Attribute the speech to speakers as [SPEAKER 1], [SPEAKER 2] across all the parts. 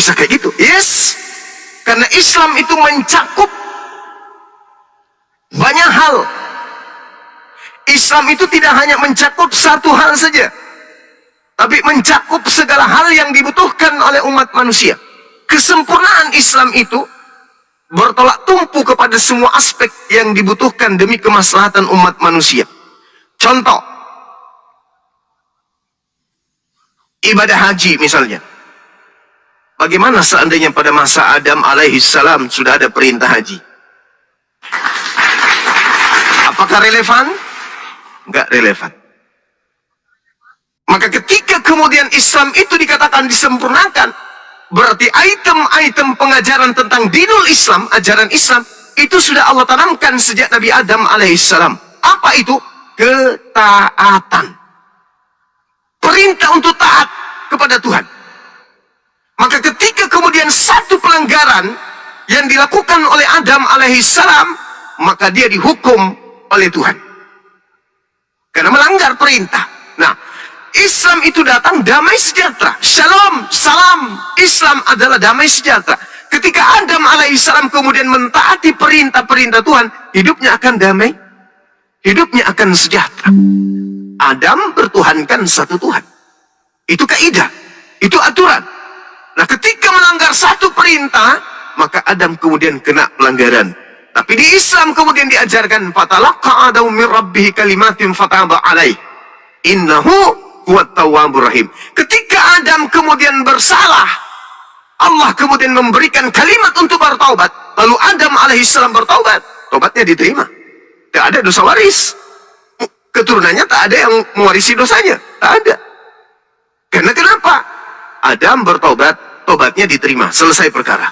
[SPEAKER 1] bisa kayak gitu? Yes, karena Islam itu mencakup banyak hal. Islam itu tidak hanya mencakup satu hal saja, tapi mencakup segala hal yang dibutuhkan oleh umat manusia. Kesempurnaan Islam itu bertolak tumpu kepada semua aspek yang dibutuhkan demi kemaslahatan umat manusia. Contoh, ibadah haji misalnya. Bagaimana seandainya pada masa Adam alaihissalam sudah ada perintah haji? Apakah relevan? Enggak relevan. Maka ketika kemudian Islam itu dikatakan disempurnakan, berarti item-item pengajaran tentang dinul Islam, ajaran Islam, itu sudah Allah tanamkan sejak Nabi Adam alaihissalam. Apa itu? Ketaatan. Perintah untuk taat kepada Tuhan. Maka ketika kemudian satu pelanggaran yang dilakukan oleh Adam alaihissalam, maka dia dihukum oleh Tuhan. Karena melanggar perintah. Nah, Islam itu datang damai sejahtera. Shalom, salam. Islam adalah damai sejahtera. Ketika Adam alaihissalam kemudian mentaati perintah-perintah Tuhan, hidupnya akan damai. Hidupnya akan sejahtera. Adam bertuhankan satu Tuhan. Itu kaidah. Itu aturan. Nah, ketika melanggar satu perintah, maka Adam kemudian kena pelanggaran. Tapi di Islam kemudian diajarkan, fatalaqa Adamu min rabbih kalimatin fataba alaih. Innahu huwat tawwabur rahim. Ketika Adam kemudian bersalah, Allah kemudian memberikan kalimat untuk bertaubat. Lalu Adam alaihissalam bertaubat. Taubatnya diterima. Tidak ada dosa waris. Keturunannya tak ada yang mewarisi dosanya. Tak ada. Karena kenapa? Adam bertaubat, taubatnya diterima. Selesai perkara.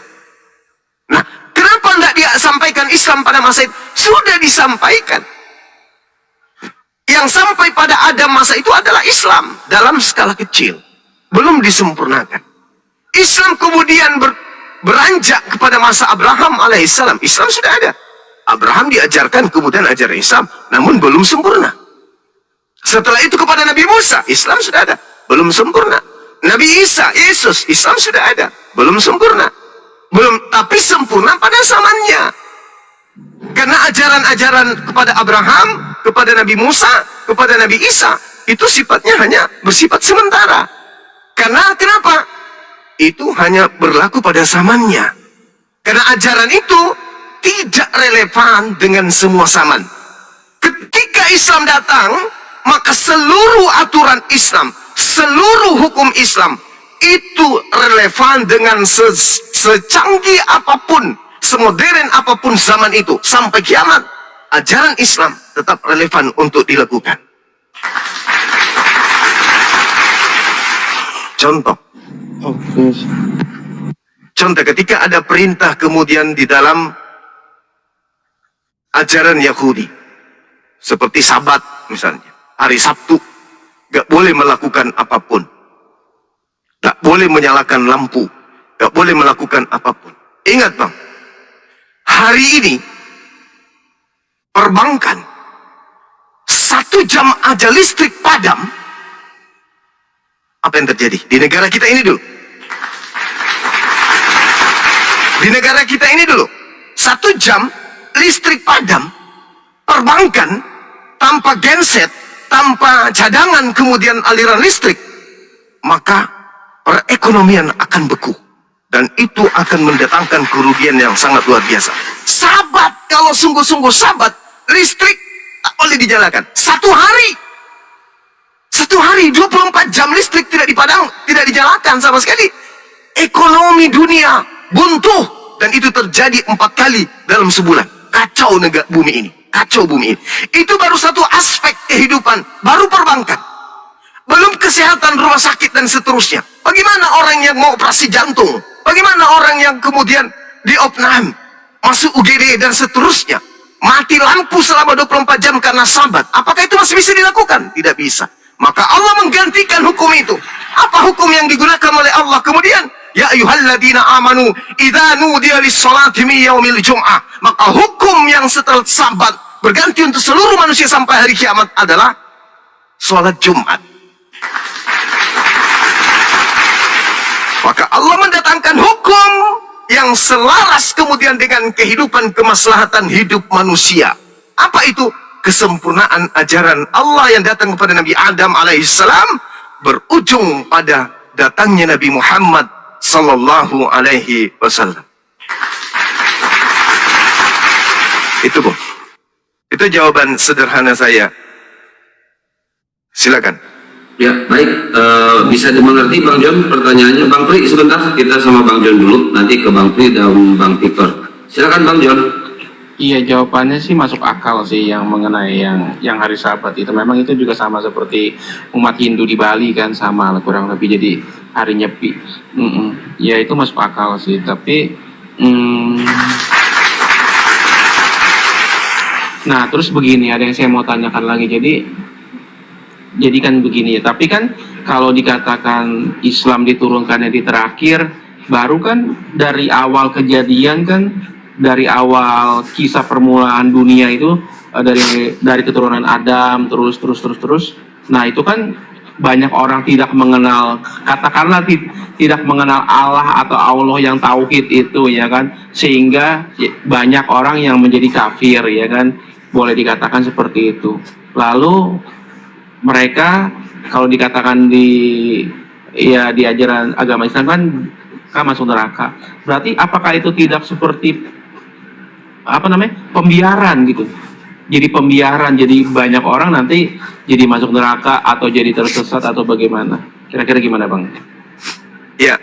[SPEAKER 1] Nah, kenapa tidak dia sampaikan Islam pada masa itu? Sudah disampaikan. Yang sampai pada Adam masa itu adalah Islam dalam skala kecil. Belum disempurnakan. Islam kemudian beranjak kepada masa Abraham alaihissalam. Islam sudah ada. Abraham diajarkan kemudian ajaran Islam, namun belum sempurna. Setelah itu kepada Nabi Musa, Islam sudah ada. Belum sempurna. Nabi Isa, Yesus, Islam sudah ada. Belum sempurna. Belum, tapi sempurna pada zamannya. Karena ajaran-ajaran kepada Abraham, kepada Nabi Musa, kepada Nabi Isa, itu sifatnya hanya bersifat sementara. Karena kenapa? Itu hanya berlaku pada zamannya. Karena ajaran itu tidak relevan dengan semua zaman. Ketika Islam datang, maka seluruh aturan Islam, seluruh hukum Islam itu relevan dengan secanggih apapun, semodern apapun zaman itu. Sampai kiamat, ajaran Islam tetap relevan untuk dilakukan. Contoh. Contoh ketika ada perintah kemudian di dalam ajaran Yahudi. Seperti Sabat misalnya. Hari Sabtu. Gak boleh melakukan apapun. Gak boleh menyalakan lampu. Gak boleh melakukan apapun. Ingat bang. Hari ini. Perbankan. 1 jam aja listrik padam. Apa yang terjadi? Di negara kita ini dulu. Di negara kita ini dulu. 1 jam listrik padam. Perbankan. Tanpa genset. Tanpa cadangan kemudian aliran listrik, maka perekonomian akan beku. Dan itu akan mendatangkan kerugian yang sangat luar biasa. Sabat, kalau sungguh-sungguh sabat, listrik tak boleh dinyalakan. 1 hari. 1 hari, 24 jam listrik tidak dinyalakan sama sekali. Ekonomi dunia buntu. Dan itu terjadi 4 kali dalam sebulan. Kacau negara bumi ini. Kacau bumi ini. Itu baru satu aspek kehidupan. Baru perbankan. Belum kesehatan rumah sakit dan seterusnya. Bagaimana orang yang mau operasi jantung? Bagaimana orang yang kemudian diopnam, masuk UGD dan seterusnya? Mati lampu selama 24 jam karena sabat. Apakah itu masih bisa dilakukan? Tidak bisa. Maka Allah menggantikan hukum itu. Apa hukum yang digunakan oleh Allah kemudian? Ya ayyuhalladzina amanu idza nudiya lis-sholati min yaumil jum'ah. Maka hukum yang setelah sabat berganti untuk seluruh manusia sampai hari kiamat adalah sholat Jumat. Maka Allah mendatangkan yang selaras kemudian dengan kehidupan kemaslahatan hidup manusia. Apa itu? Kesempurnaan ajaran Allah yang datang kepada Nabi Adam alaihissalam berujung pada datangnya Nabi Muhammad sallallahu alaihi wasallam. Itu Bu. Itu jawaban sederhana saya. Silakan.
[SPEAKER 2] Ya, baik. Bisa dimengerti Bang John pertanyaannya. Bang Pri, sebentar kita sama Bang John dulu, nanti ke Bang Pri dan Bang Victor. Silakan Bang John.
[SPEAKER 3] Iya, jawabannya sih masuk akal sih yang mengenai yang hari Sabat itu. Memang itu juga sama seperti umat Hindu di Bali kan, sama lah kurang lebih jadi hari Nyepi. Ya itu masuk akal sih, tapi nah terus begini, ada yang saya mau tanyakan lagi. Jadi kan begini ya, tapi kan kalau dikatakan Islam diturunkannya di terakhir, baru kan dari awal kejadian kan, dari awal kisah permulaan dunia itu dari keturunan Adam terus. Nah itu kan banyak orang tidak mengenal, katakanlah tidak mengenal Allah atau Allah yang tauhid itu ya kan, sehingga banyak orang yang menjadi kafir ya kan, boleh dikatakan seperti itu. Lalu mereka kalau dikatakan di ajaran agama Islam kan masuk neraka. Berarti apakah itu tidak seperti pembiaran gitu? Jadi pembiaran, jadi banyak orang nanti jadi masuk neraka atau jadi tersesat atau bagaimana? Kira-kira gimana Bang?
[SPEAKER 1] Ya.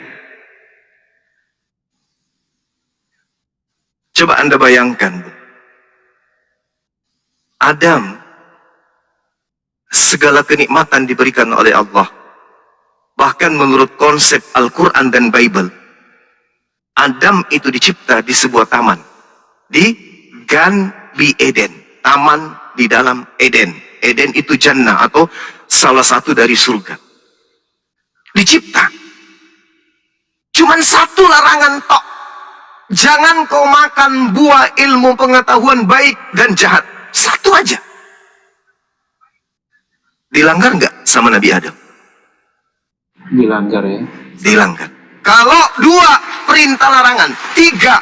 [SPEAKER 1] Coba Anda bayangkan, Adam, segala kenikmatan diberikan oleh Allah. Bahkan menurut konsep Al-Quran dan Bible, Adam itu dicipta di sebuah taman, di Gan Bi Eden, taman di dalam Eden. Eden itu jannah atau salah satu dari surga. Dicipta. Cuman satu larangan tok. Jangan kau makan buah ilmu pengetahuan baik dan jahat. Satu aja. Dilanggar nggak sama Nabi Adam?
[SPEAKER 3] Dilanggar ya.
[SPEAKER 1] Dilanggar. Kalau 2 perintah larangan, 3,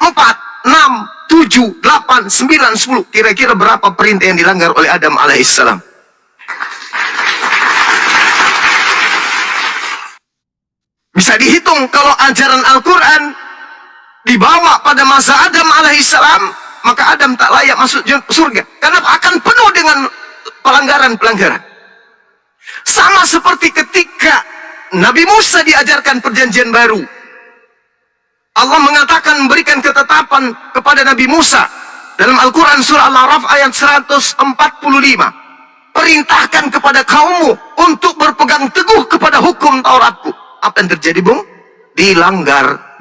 [SPEAKER 1] 4, 6, 7, 8, 9, 10. Kira-kira berapa perintah yang dilanggar oleh Adam alaihissalam? Bisa dihitung kalau ajaran Al-Quran dibawa pada masa Adam alaihissalam, maka Adam tak layak masuk surga. Karena akan penuh dengan pelanggaran-pelanggaran. Sama seperti ketika Nabi Musa diajarkan perjanjian baru. Allah mengatakan memberikan ketetapan kepada Nabi Musa dalam Al-Quran surah Al-A'raf ayat 145. Perintahkan kepada kaummu untuk berpegang teguh kepada hukum Tauratku. Apa yang terjadi, Bung? Dilanggar.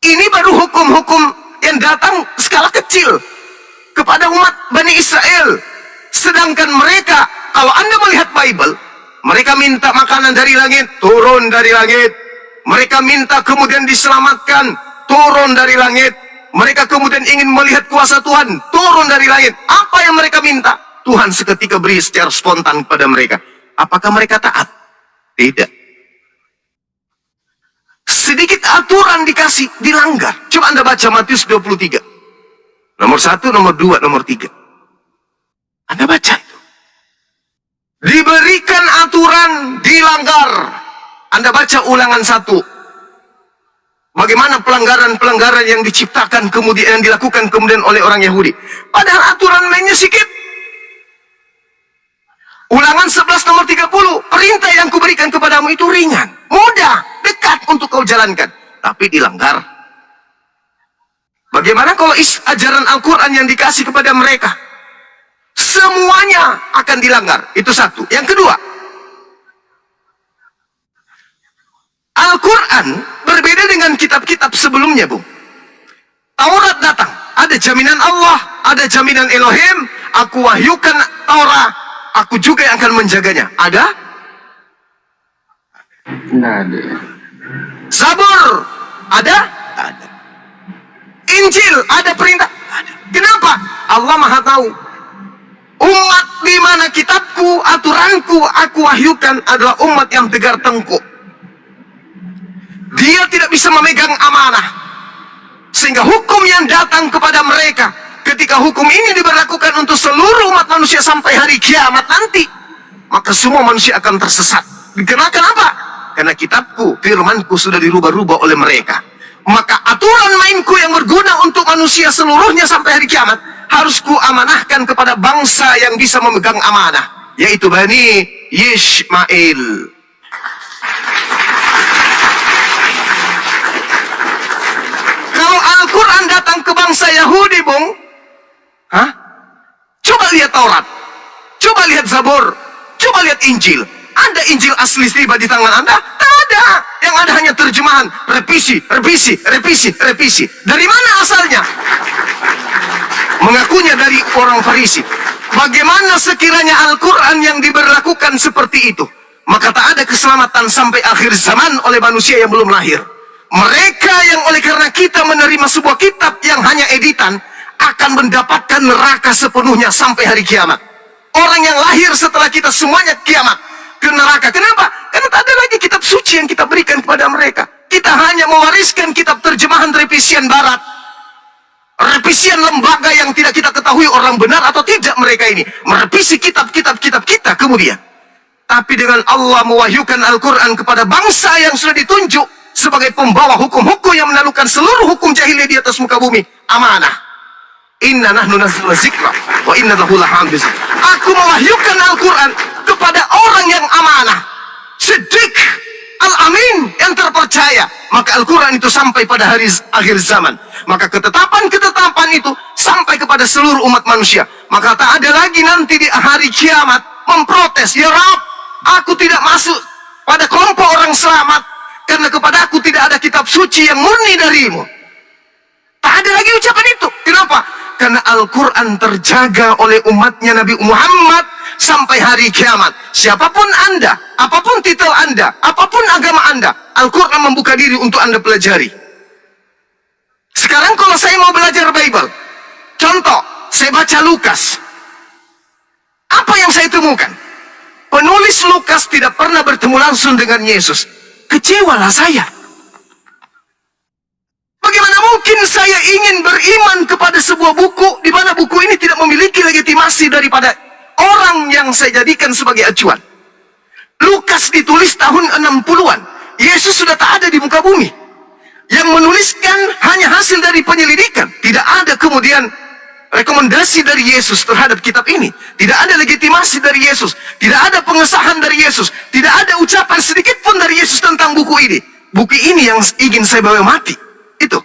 [SPEAKER 1] Ini baru hukum-hukum yang datang skala kecil kepada umat Bani Israel. Sedangkan mereka, kalau Anda melihat Bible, mereka minta makanan dari langit, turun dari langit. Mereka minta kemudian diselamatkan, turun dari langit. Mereka kemudian ingin melihat kuasa Tuhan, turun dari langit. Apa yang mereka minta? Tuhan seketika beri secara spontan kepada mereka. Apakah mereka taat? Tidak. Sedikit aturan dikasih, dilanggar. Coba Anda baca Matius 23. Nomor 1, nomor 2, nomor 3. Anda baca itu. Diberikan aturan, dilanggar. Anda baca Ulangan 1. Bagaimana pelanggaran-pelanggaran yang diciptakan kemudian, yang dilakukan kemudian oleh orang Yahudi. Padahal aturan mainnya sedikit. Ulangan 11 nomor 30. Perintah yang kuberikan kepadamu itu ringan, mudah, dekat untuk kau jalankan. Tapi dilanggar. Bagaimana kalau ajaran Al-Quran yang dikasih kepada mereka? Semuanya akan dilanggar. Itu satu. Yang kedua, Al-Quran berbeda dengan kitab-kitab sebelumnya, Bu. Taurat datang, ada jaminan Allah, ada jaminan Elohim. Aku wahyukan Taurat, aku juga yang akan menjaganya. Ada?
[SPEAKER 3] Nggak ada.
[SPEAKER 1] Zabur, ada? Ada. Injil, ada perintah? Ada. Kenapa? Allah Maha tahu. Umat di mana kitabku, aturanku, aku wahyukan adalah umat yang tegar tengkuk. bisa memegang amanah. Sehingga hukum yang datang kepada mereka, ketika hukum ini diberlakukan untuk seluruh umat manusia sampai hari kiamat nanti, maka semua manusia akan tersesat. Dikenakan apa? Karena kitabku, firmanku sudah dirubah-rubah oleh mereka. Maka aturan mainku yang berguna untuk manusia seluruhnya sampai hari kiamat, harus kuamanahkan kepada bangsa yang bisa memegang amanah, yaitu Bani Yishmail. Kalau Al-Quran datang ke bangsa Yahudi, Bung, coba lihat Taurat, coba lihat Zabur, coba lihat Injil. Ada Injil asli tiba di tangan Anda? Tak ada. Yang ada hanya terjemahan, revisi. Dari mana asalnya? Mengakunya dari orang Farisi. Bagaimana sekiranya Al-Quran yang diberlakukan seperti itu? Maka tak ada keselamatan sampai akhir zaman oleh manusia yang belum lahir. Mereka yang oleh karena kita menerima sebuah kitab yang hanya editan, akan mendapatkan neraka sepenuhnya sampai hari kiamat. Orang yang lahir setelah kita semuanya kiamat ke neraka. Kenapa? Karena tak ada lagi kitab suci yang kita berikan kepada mereka. Kita hanya mewariskan kitab terjemahan revisian barat, revisian lembaga yang tidak kita ketahui orang benar atau tidak mereka ini merevisi kitab-kitab kita kemudian. Tapi dengan Allah mewahyukan Al-Quran kepada bangsa yang sudah ditunjuk sebagai pembawa hukum-hukum yang menaklukkan seluruh hukum jahiliyah di atas muka bumi, amanah. Inna nahnu nazzalna dzikra wa inna lahu lahafizun. Aku mewahyukan Al-Quran kepada orang yang amanah, Siddiq, Al-Amin, yang terpercaya. Maka Al-Quran itu sampai pada hari akhir zaman. Maka ketetapan-ketetapan itu sampai kepada seluruh umat manusia. Maka tak ada lagi nanti di hari kiamat memprotes, ya Rabb, aku tidak masuk pada kelompok orang selamat, karena kepada aku tidak ada kitab suci yang murni darimu. Tak ada lagi ucapan itu. Kenapa? Karena Al-Quran terjaga oleh umatnya Nabi Muhammad sampai hari kiamat. Siapapun Anda, apapun titel Anda, apapun agama Anda, Al-Quran membuka diri untuk Anda pelajari. Sekarang kalau saya mau belajar Bible, contoh, saya baca Lukas. Apa yang saya temukan? Penulis Lukas tidak pernah bertemu langsung dengan Yesus. Kecewalah saya. Bagaimana mungkin saya ingin beriman kepada sebuah buku di mana buku ini tidak memiliki legitimasi daripada orang yang saya jadikan sebagai acuan. Lukas ditulis tahun 60-an. Yesus sudah tak ada di muka bumi. Yang menuliskan hanya hasil dari penyelidikan. Tidak ada kemudian rekomendasi dari Yesus terhadap kitab ini. Tidak ada legitimasi dari Yesus. Tidak ada pengesahan dari Yesus. Tidak ada ucapan sedikit pun dari Yesus tentang buku ini. Buku ini yang ingin saya bawa mati. Itu.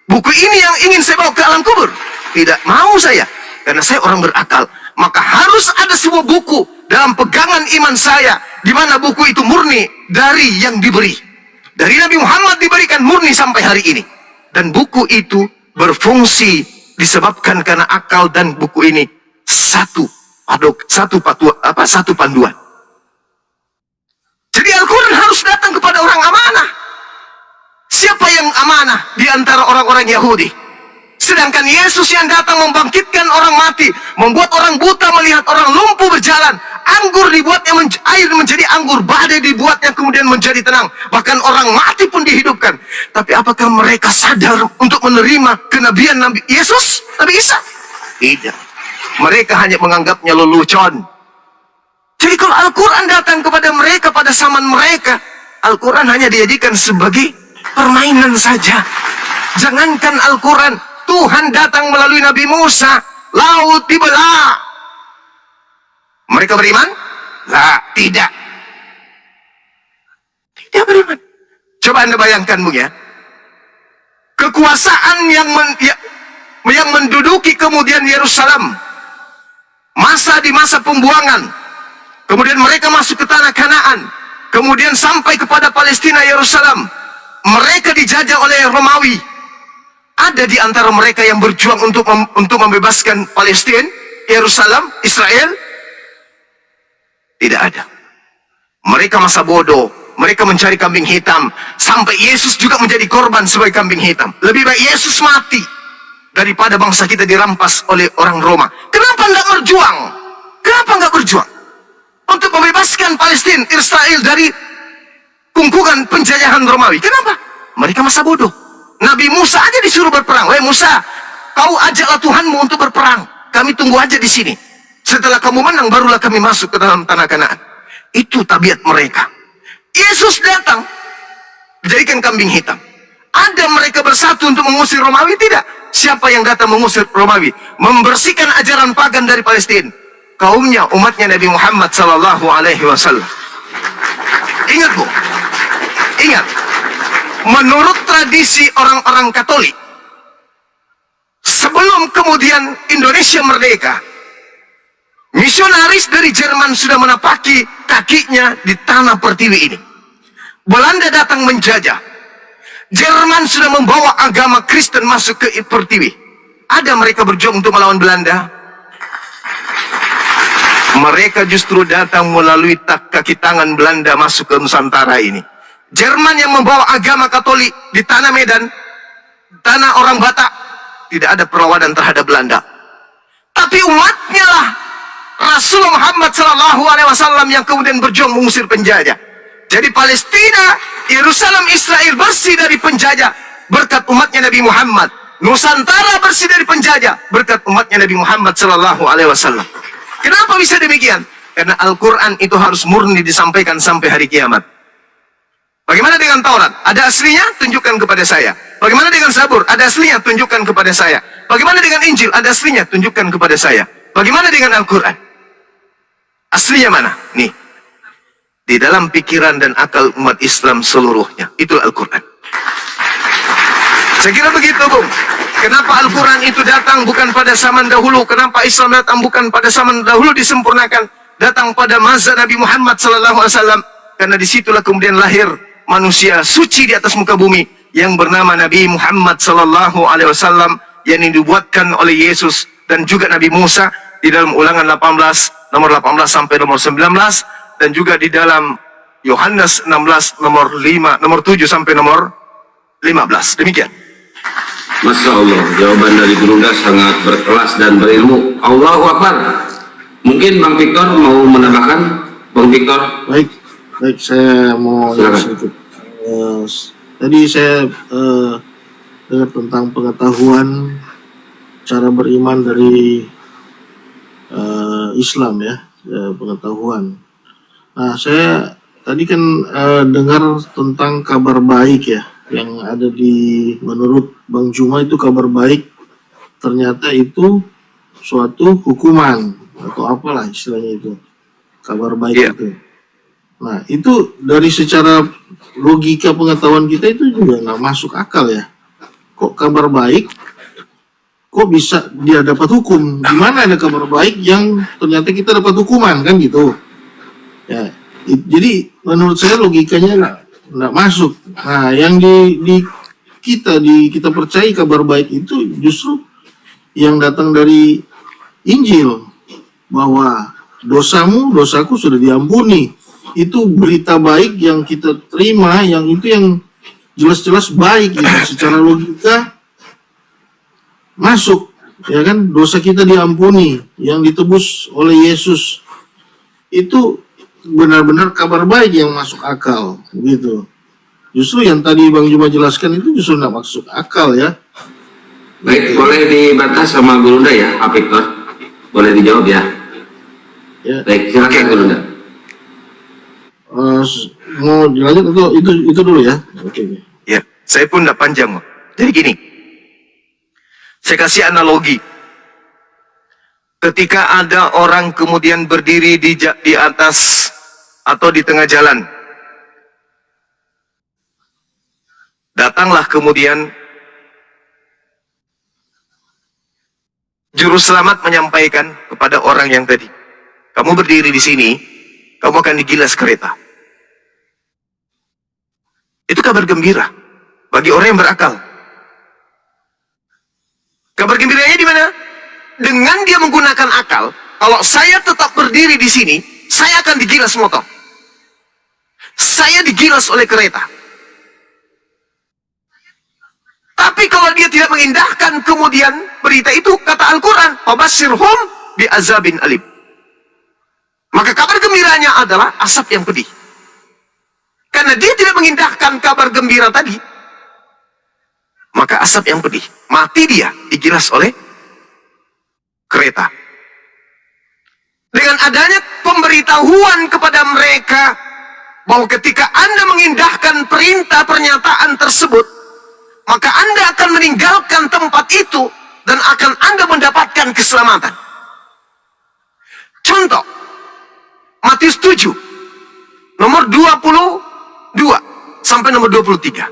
[SPEAKER 1] Buku ini yang ingin saya bawa ke alam kubur. Tidak mau saya. Karena saya orang berakal. Maka harus ada sebuah buku dalam pegangan iman saya, di mana buku itu murni dari yang diberi. Dari Nabi Muhammad diberikan murni sampai hari ini. Dan buku itu berfungsi disebabkan karena akal, dan buku ini satu panduan. Jadi Al-Quran harus datang kepada orang amanah. Siapa yang amanah di antara orang-orang Yahudi? Sedangkan Yesus yang datang membangkitkan orang mati, membuat orang buta melihat, orang lumpuh berjalan, anggur dibuatnya air menjadi anggur, badai dibuatnya kemudian menjadi tenang, bahkan orang mati pun dihidupkan. Tapi apakah mereka sadar untuk menerima kenabian Nabi Yesus, Nabi Isa? Tidak. Mereka hanya menganggapnya lelucon. Jadi kalau Al-Quran datang kepada mereka pada zaman mereka, Al-Quran hanya dijadikan sebagai permainan saja. Jangankan Al-Quran, Tuhan datang melalui Nabi Musa, laut dibelah. Mereka beriman? Tidak. Tidak beriman. Coba Anda bayangkan, Bung, ya. Kekuasaan yang menduduki kemudian Yerusalem. Di masa pembuangan. Kemudian mereka masuk ke tanah Kanaan. Kemudian sampai kepada Palestina, Yerusalem. Mereka dijajah oleh Romawi. Ada di antara mereka yang berjuang untuk membebaskan Palestina, Yerusalem, Israel? Tidak ada. Mereka masa bodoh. Mereka mencari kambing hitam. Sampai Yesus juga menjadi korban sebagai kambing hitam. Lebih baik Yesus mati daripada bangsa kita dirampas oleh orang Roma. Kenapa enggak berjuang? Kenapa enggak berjuang untuk membebaskan Palestina, Israel dari kungkungan penjajahan Romawi? Kenapa? Mereka masa bodoh. Nabi Musa aja disuruh berperang. Wahai Musa, kau ajaklah Tuhanmu untuk berperang. Kami tunggu aja di sini. Setelah kamu menang, barulah kami masuk ke dalam tanah Kanaan. Itu tabiat mereka. Yesus datang, jadikan kambing hitam. Ada mereka bersatu untuk mengusir Romawi? Tidak. Siapa yang datang mengusir Romawi? Membersihkan ajaran pagan dari Palestina. Kaumnya, umatnya Nabi Muhammad sallallahu alaihi wasallam. Ingat, Bu. Ingat. Menurut tradisi orang-orang Katolik, sebelum kemudian Indonesia merdeka, misionaris dari Jerman sudah menapaki kakinya di tanah pertiwi ini. Belanda datang menjajah. Jerman sudah membawa agama Kristen masuk ke pertiwi. Ada mereka berjuang untuk melawan Belanda? Mereka justru datang melalui kaki tangan Belanda masuk ke Nusantara ini. Jerman yang membawa agama Katolik di tanah Medan, tanah orang Batak, tidak ada perlawanan terhadap Belanda. Tapi umatnya lah Rasulullah Muhammad SAW yang kemudian berjuang mengusir penjajah. Jadi Palestina, Yerusalem, Israel bersih dari penjajah berkat umatnya Nabi Muhammad. Nusantara bersih dari penjajah berkat umatnya Nabi Muhammad SAW. Kenapa bisa demikian? Karena Al-Quran itu harus murni disampaikan sampai hari kiamat. Bagaimana dengan Taurat? Ada aslinya? Tunjukkan kepada saya. Bagaimana dengan Zabur? Ada aslinya? Tunjukkan kepada saya. Bagaimana dengan Injil? Ada aslinya? Tunjukkan kepada saya. Bagaimana dengan Al-Quran? Aslinya mana? Nih. Di dalam pikiran dan akal umat Islam seluruhnya. Itu Al-Quran. Saya kira begitu, Bung. Kenapa Al-Quran itu datang bukan pada zaman dahulu? Kenapa Islam datang bukan pada zaman dahulu disempurnakan? Datang pada masa Nabi Muhammad SAW. Karena disitulah kemudian lahir manusia suci di atas muka bumi yang bernama Nabi Muhammad SAW yang dibuatkan oleh Yesus dan juga Nabi Musa di dalam Ulangan 18 nomor 18 sampai nomor 19 dan juga di dalam Yohanes 16 nomor 7 sampai nomor 15. Demikian.
[SPEAKER 2] Masya Allah, jawaban dari Gurunda sangat berkelas dan berilmu. Allahu Akbar. Mungkin Bang Victor mau menambahkan? Bang Victor?
[SPEAKER 4] Baik, saya mau sedikit. Tadi saya dengar tentang pengetahuan cara beriman dari Islam ya, pengetahuan. Nah, saya tadi kan dengar tentang kabar baik ya, yang ada menurut Bang Juma itu kabar baik ternyata itu suatu hukuman atau apalah istilahnya itu, kabar baik itu. Nah, itu dari secara logika pengetahuan kita itu juga nggak masuk akal ya. Kok kabar baik, kok bisa dia dapat hukum? Gimana ada kabar baik yang ternyata kita dapat hukuman, kan gitu? Ya, jadi menurut saya logikanya nggak masuk. Nah, yang kita percaya kabar baik itu justru yang datang dari Injil, bahwa dosaku sudah diampuni. Itu berita baik yang kita terima, yang itu yang jelas-jelas baik gitu. Secara logika masuk, ya kan, dosa kita diampuni, yang ditebus oleh Yesus. Itu benar-benar kabar baik yang masuk akal gitu. Justru yang tadi Bang Juma jelaskan itu justru nggak masuk akal ya.
[SPEAKER 2] Baik, boleh dibantah sama Gurunda ya, Pak Victor? Boleh dijawab ya?
[SPEAKER 4] Ya.
[SPEAKER 2] Baik, silakan Gurunda.
[SPEAKER 4] Mau dilanjut atau itu dulu ya? Oke.
[SPEAKER 1] Ya, saya pun tidak panjang. Jadi gini, saya kasih analogi. Ketika ada orang kemudian berdiri di atas atau di tengah jalan, datanglah kemudian juru selamat menyampaikan kepada orang yang tadi, kamu berdiri di sini, kamu akan digilas kereta. Itu kabar gembira bagi orang yang berakal. Kabar gembiranya di mana? Dengan dia menggunakan akal, kalau saya tetap berdiri di sini, saya akan digilas motor. Saya digilas oleh kereta. Tapi kalau dia tidak mengindahkan kemudian berita itu, kata Al-Quran, "Fabashshirhum bi'azabin alim." Maka kabar gembiranya adalah asap yang pedih. Karena dia tidak mengindahkan kabar gembira tadi, maka asap yang pedih. Mati dia, digilas oleh kereta. Dengan adanya pemberitahuan kepada mereka bahwa ketika Anda mengindahkan perintah pernyataan tersebut, maka Anda akan meninggalkan tempat itu dan akan Anda mendapatkan keselamatan. Contoh, Matius 7, nomor 22 sampai nomor 23.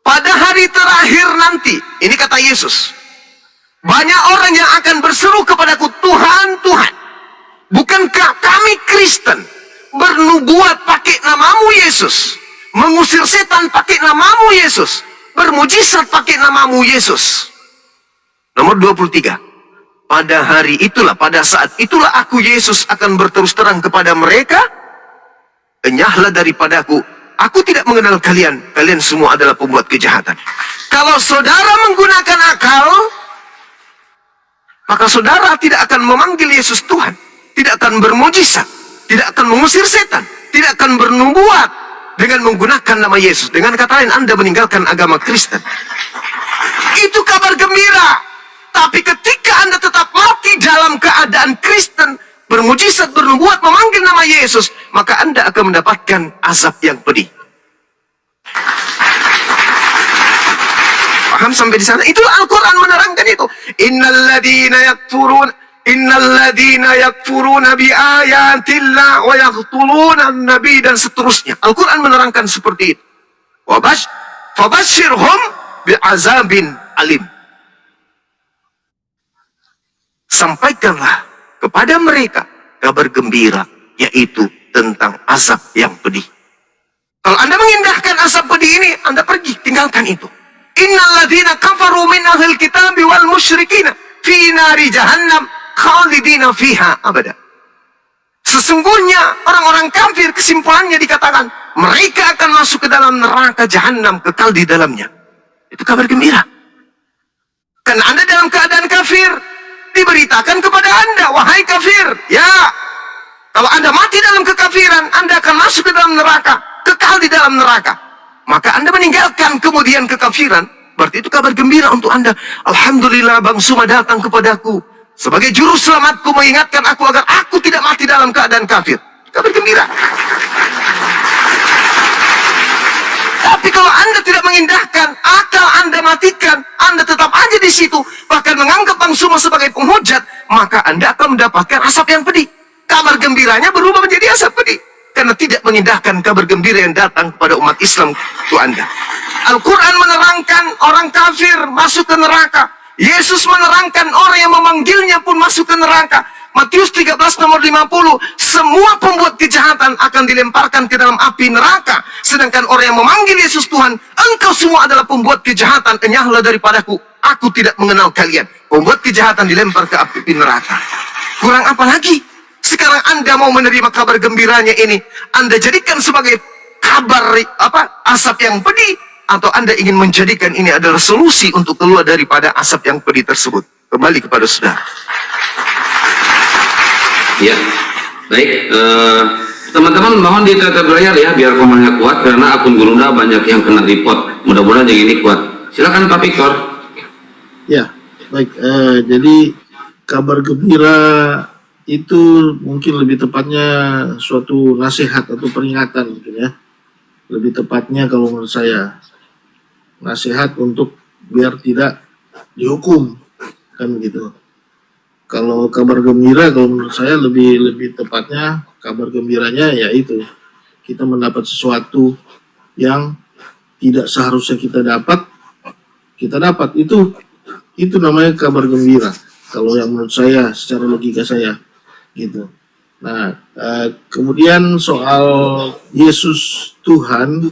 [SPEAKER 1] Pada hari terakhir nanti, ini kata Yesus, banyak orang yang akan berseru kepadaku, Tuhan, Tuhan, bukankah kami Kristen bernubuat pakai namamu Yesus, mengusir setan pakai namamu Yesus, bermujizat pakai namamu Yesus? Nomor 23. Pada hari itulah, pada saat itulah aku Yesus akan berterus terang kepada mereka, enyahlah daripadaku, aku tidak mengenal kalian, kalian semua adalah pembuat kejahatan. Kalau saudara menggunakan akal, maka saudara tidak akan memanggil Yesus Tuhan, tidak akan bermujizat, tidak akan mengusir setan, tidak akan bernubuat dengan menggunakan nama Yesus. Dengan kata lain, Anda meninggalkan agama Kristen. Itu kabar gembira. Tapi ketika Anda tetap mati dalam keadaan Kristen, bermujizat, bernubuat, memanggil nama Yesus, maka Anda akan mendapatkan azab yang pedih. Paham sampai di sana? Itulah Al-Quran menerangkan itu. Innalladzina yakfuruna bi ayatillah wa yaqtuluna an-nabi, dan seterusnya. Al-Quran menerangkan seperti itu. Fabashshirhum bi'azabin alim. Sampaikanlah kepada mereka kabar gembira, yaitu tentang azab yang pedih. Kalau Anda mengindahkan azab pedih ini, Anda pergi, tinggalkan itu. Innalladzina kafaru min ahlil kitabi wal musyrikina fi nari jahannam khalidina fiha abada. Sesungguhnya orang-orang kafir, kesimpulannya dikatakan mereka akan masuk ke dalam neraka jahanam, kekal di dalamnya. Itu kabar gembira. Karena Anda dalam keadaan kafir, diberitakan kepada Anda, wahai kafir, ya, kalau Anda mati dalam kekafiran, Anda akan masuk ke dalam neraka, kekal di dalam neraka. Maka Anda meninggalkan kemudian kekafiran, berarti itu kabar gembira untuk Anda. Alhamdulillah, Bang Suma datang kepadaku sebagai juru selamatku, mengingatkan aku agar aku tidak mati dalam keadaan kafir. Kabar gembira. Tapi kalau Anda tidak mengindahkan, akal Anda matikan, Anda tetap aja di situ, bahkan menganggap Bang Suma sebagai penghujat, maka Anda akan mendapatkan asap yang pedih. Kabar gembiranya berubah menjadi asap pedih, karena tidak mengindahkan kabar gembira yang datang kepada umat Islam itu Anda. Al-Quran menerangkan orang kafir masuk ke neraka. Yesus menerangkan orang yang memanggilnya pun masuk ke neraka. Matius 13 nomor 50, semua pembuat kejahatan akan dilemparkan ke dalam api neraka. Sedangkan orang yang memanggil Yesus Tuhan, engkau semua adalah pembuat kejahatan, enyahlah daripadaku, aku tidak mengenal kalian. Pembuat kejahatan dilempar ke api neraka. Kurang apa lagi? Sekarang Anda mau menerima kabar gembiranya ini, Anda jadikan sebagai kabar asap yang pedih, atau Anda ingin menjadikan ini adalah solusi untuk keluar daripada asap yang pedih tersebut? Kembali kepada saudara.
[SPEAKER 2] Ya, baik. Teman-teman mohon ditetap layar ya, biar komennya kuat, karena akun Gurunda banyak yang kena report. Mudah-mudahan yang ini kuat. Silakan Pak Victor.
[SPEAKER 4] Ya, baik. Jadi kabar gembira itu mungkin lebih tepatnya suatu nasihat atau peringatan mungkin ya. Lebih tepatnya kalau menurut saya, nasihat untuk biar tidak dihukum, kan gitu. Kalau kabar gembira, kalau menurut saya lebih tepatnya kabar gembiranya yaitu kita mendapat sesuatu yang tidak seharusnya kita dapat itu namanya kabar gembira. Kalau yang menurut saya, secara logika saya, gitu. Nah, kemudian soal Yesus Tuhan,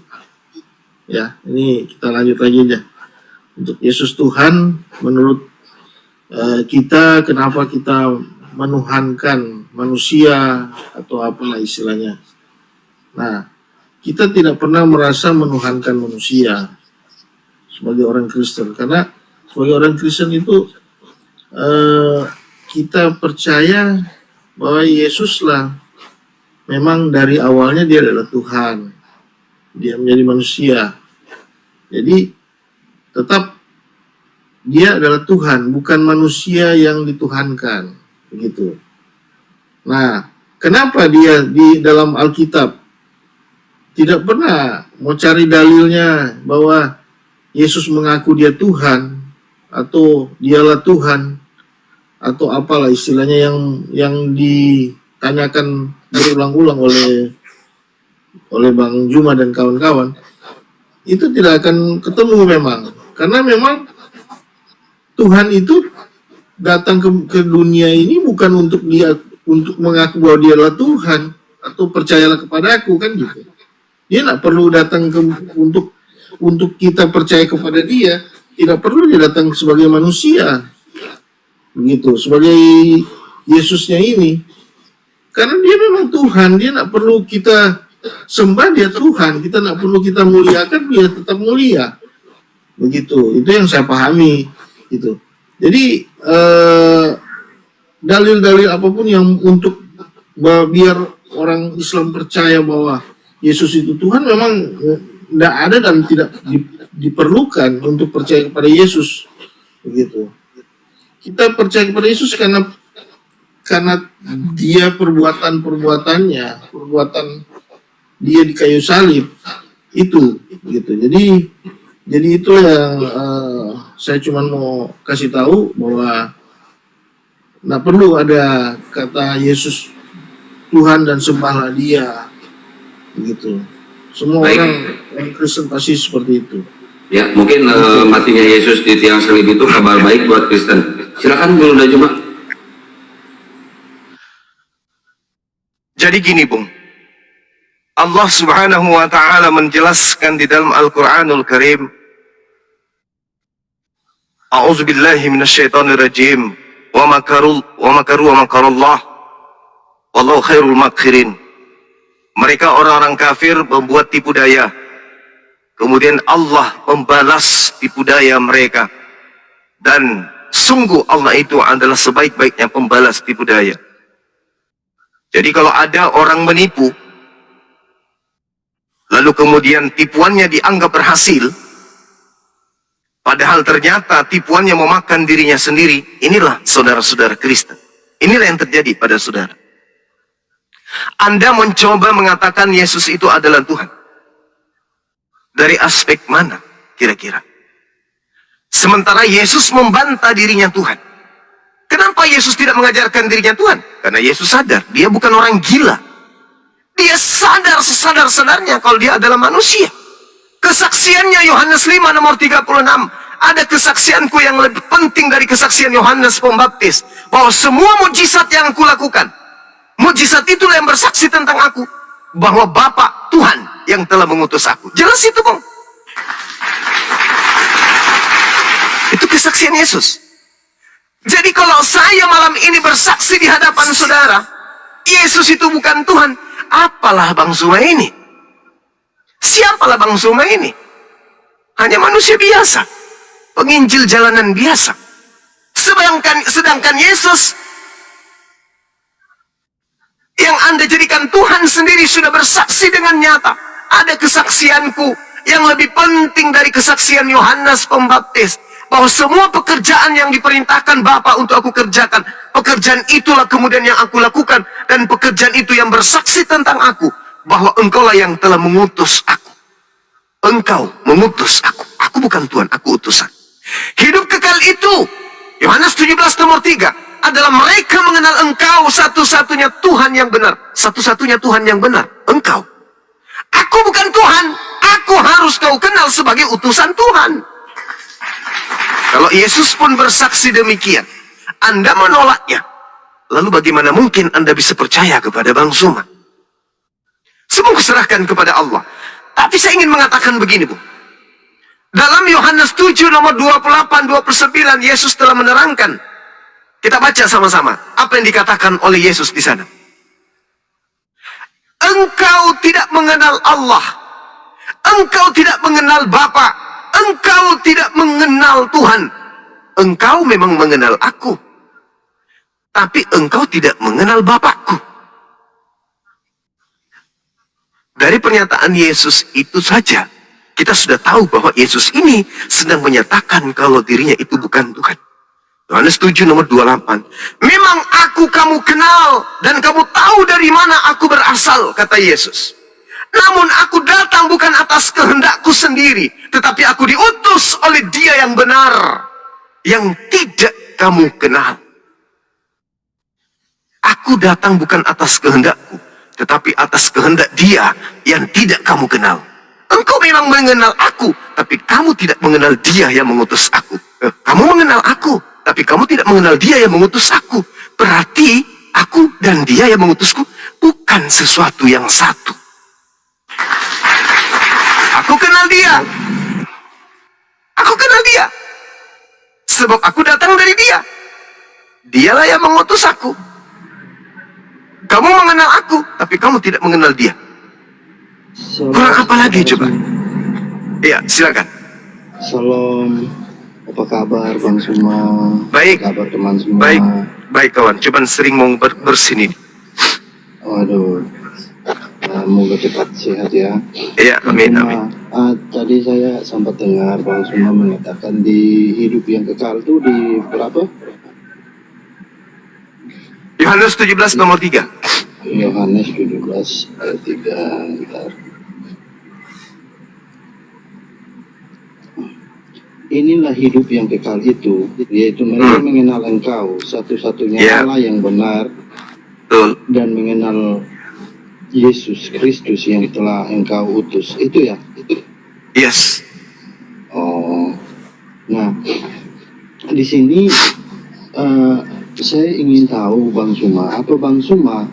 [SPEAKER 4] ya ini kita lanjut lagi aja. Untuk Yesus Tuhan, menurut kita, kenapa kita menuhankan manusia atau apalah istilahnya. Nah, kita tidak pernah merasa menuhankan manusia sebagai orang Kristen, karena sebagai orang Kristen itu kita percaya bahwa Yesuslah memang dari awalnya dia adalah Tuhan, dia menjadi manusia. Jadi tetap dia adalah Tuhan, bukan manusia yang dituhankan, begitu. Nah, kenapa dia di dalam Alkitab tidak pernah mau cari dalilnya bahwa Yesus mengaku dia Tuhan atau dialah Tuhan atau apalah istilahnya yang ditanyakan berulang-ulang oleh Bang Juma dan kawan-kawan, itu tidak akan ketemu memang, karena memang Tuhan itu datang ke dunia ini bukan untuk mengaku bahwa dia adalah Tuhan atau percayalah kepada aku, kan gitu. Dia tidak perlu datang untuk kita percaya kepada dia, tidak perlu dia datang sebagai manusia, begitu, sebagai Yesusnya ini, karena dia memang Tuhan. Dia tidak perlu kita sembah, dia Tuhan. Kita tidak perlu kita muliakan, dia tetap mulia, begitu. Itu yang saya pahami. Gitu. Jadi dalil-dalil apapun yang untuk biar orang Islam percaya bahwa Yesus itu Tuhan memang tidak ada dan tidak diperlukan untuk percaya kepada Yesus, begitu. Kita percaya kepada Yesus karena dia perbuatan dia di kayu salib itu, gitu. Jadi itu yang saya cuma mau kasih tahu bahwa nggak perlu ada kata Yesus Tuhan dan sembahlah dia, begitu. Semua orang Kristen pasti seperti itu.
[SPEAKER 2] Ya, mungkin matinya Yesus di tiang salib itu kabar baik buat Kristen. Silakan Guru Juma.
[SPEAKER 1] Jadi gini, Bung. Allah Subhanahu wa taala menjelaskan di dalam Al-Qur'anul Karim, A'udzu billahi minasyaitonir rajim. Wa makaru wa makarallah. Wallahu khairul makirin. Mereka orang-orang kafir membuat tipu daya. Kemudian Allah membalas tipu daya mereka. Dan sungguh Allah itu adalah sebaik-baiknya pembalas tipu daya. Jadi kalau ada orang menipu, lalu kemudian tipuannya dianggap berhasil, padahal ternyata tipuannya memakan dirinya sendiri, inilah saudara-saudara Kristen. Inilah yang terjadi pada saudara. Anda mencoba mengatakan Yesus itu adalah Tuhan. Dari aspek mana kira-kira? Sementara Yesus membantah dirinya Tuhan. Kenapa Yesus tidak mengajarkan dirinya Tuhan? Karena Yesus sadar, dia bukan orang gila. Dia sadar sesadar-sadarnya kalau dia adalah manusia. Kesaksiannya Yohanes 5 nomor 36. Ada kesaksianku yang lebih penting dari kesaksian Yohanes Pembaptis. Bahwa semua mujizat yang aku lakukan, mujizat itulah yang bersaksi tentang aku. Bahwa Bapa Tuhan yang telah mengutus aku. Jelas itu, Bung. Itu kesaksian Yesus. Jadi kalau saya malam ini bersaksi di hadapan saudara, Yesus itu bukan Tuhan, apalah Bang Zuma ini? Siapalah Bang Zuma ini? Hanya manusia biasa, penginjil jalanan biasa. Sedangkan Yesus yang Anda jadikan Tuhan sendiri sudah bersaksi dengan nyata. Ada kesaksianku yang lebih penting dari kesaksian Yohanes Pembaptis. Bahwa semua pekerjaan yang diperintahkan Bapa untuk aku kerjakan, pekerjaan itulah kemudian yang aku lakukan. Dan pekerjaan itu yang bersaksi tentang aku. Bahwa engkaulah yang telah mengutus aku. Engkau mengutus aku. Aku bukan Tuhan, aku utusan. Hidup kekal itu, Yohanes 17 nomor 3, adalah mereka mengenal engkau satu-satunya Tuhan yang benar. Satu-satunya Tuhan yang benar, engkau. Aku bukan Tuhan, aku harus kau kenal sebagai utusan Tuhan. Kalau Yesus pun bersaksi demikian, Anda menolaknya. Lalu bagaimana mungkin Anda bisa percaya kepada Bang Zuma? Semua serahkan kepada Allah. Tapi saya ingin mengatakan begini, Bu. Dalam Yohanes 7 nomor 28-29, Yesus telah menerangkan. Kita baca sama-sama apa yang dikatakan oleh Yesus di sana. Engkau tidak mengenal Allah. Engkau tidak mengenal Bapa. Engkau tidak mengenal Tuhan. Engkau memang mengenal aku. Tapi engkau tidak mengenal Bapakku. Dari pernyataan Yesus itu saja, Kita sudah tahu bahwa Yesus ini sedang menyatakan kalau dirinya itu bukan Tuhan. Yohanes 7 nomor 28. Memang aku kamu kenal dan kamu tahu dari mana aku berasal, kata Yesus. Namun aku datang bukan atas kehendakku sendiri, tetapi aku diutus oleh Dia yang benar, yang tidak kamu kenal. Aku datang bukan atas kehendakku, tetapi atas kehendak Dia yang tidak kamu kenal. Engkau memang mengenal aku, tapi kamu tidak mengenal Dia yang mengutus aku. Kamu mengenal aku, tapi kamu tidak mengenal Dia yang mengutus aku. Berarti aku dan Dia yang mengutusku bukan sesuatu yang satu. Aku kenal Dia. Aku kenal Dia. Sebab aku datang dari Dia. Dialah yang mengutus aku. Kamu mengenal aku, tapi kamu tidak mengenal Dia. Kurang apa lagi coba? Iya, silakan.
[SPEAKER 5] Salam, apa kabar Bang Suma?
[SPEAKER 1] Baik.
[SPEAKER 5] Apa kabar teman semua?
[SPEAKER 1] Baik kawan. Cuman sering mau bersini.
[SPEAKER 5] Waduh, semoga cepat sehat ya.
[SPEAKER 1] Iya, amin, amin.
[SPEAKER 5] Tadi saya sempat dengar Bang Suma mengatakan di hidup yang kekal itu di berapa?
[SPEAKER 1] Yohanes 17 nomor 3.
[SPEAKER 5] Yohanes 17 ayat 3. Bentar. Inilah hidup yang kekal itu, yaitu mereka mengenal Engkau, satu-satunya Allah yang benar,
[SPEAKER 1] Betul.
[SPEAKER 5] dan mengenal Yesus Kristus yang telah Engkau utus. Itu ya?
[SPEAKER 1] Yes.
[SPEAKER 5] Oh, nah di sini saya ingin tahu Bang Suma, apa Bang Suma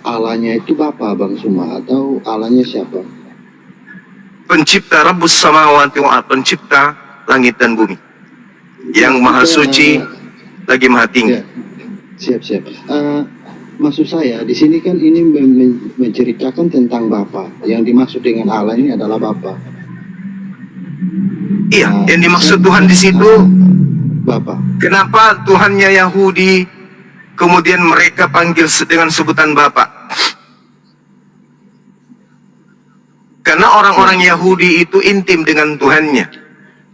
[SPEAKER 5] Allahnya itu Bapa Bang Suma atau Allahnya siapa?
[SPEAKER 1] Pencipta Rabbus Samawati wal Ardh, pencipta langit dan bumi. Yang maha suci lagi maha tinggi.
[SPEAKER 5] Ya, siap. Maksud saya di sini kan ini menceritakan tentang Bapa. Yang dimaksud dengan Allah ini adalah Bapa.
[SPEAKER 1] Iya, yang dimaksud Tuhan di situ
[SPEAKER 5] Bapa.
[SPEAKER 1] kenapa Tuhannya Yahudi kemudian mereka panggil dengan sebutan Bapa? Karena orang-orang Yahudi itu intim dengan Tuhannya.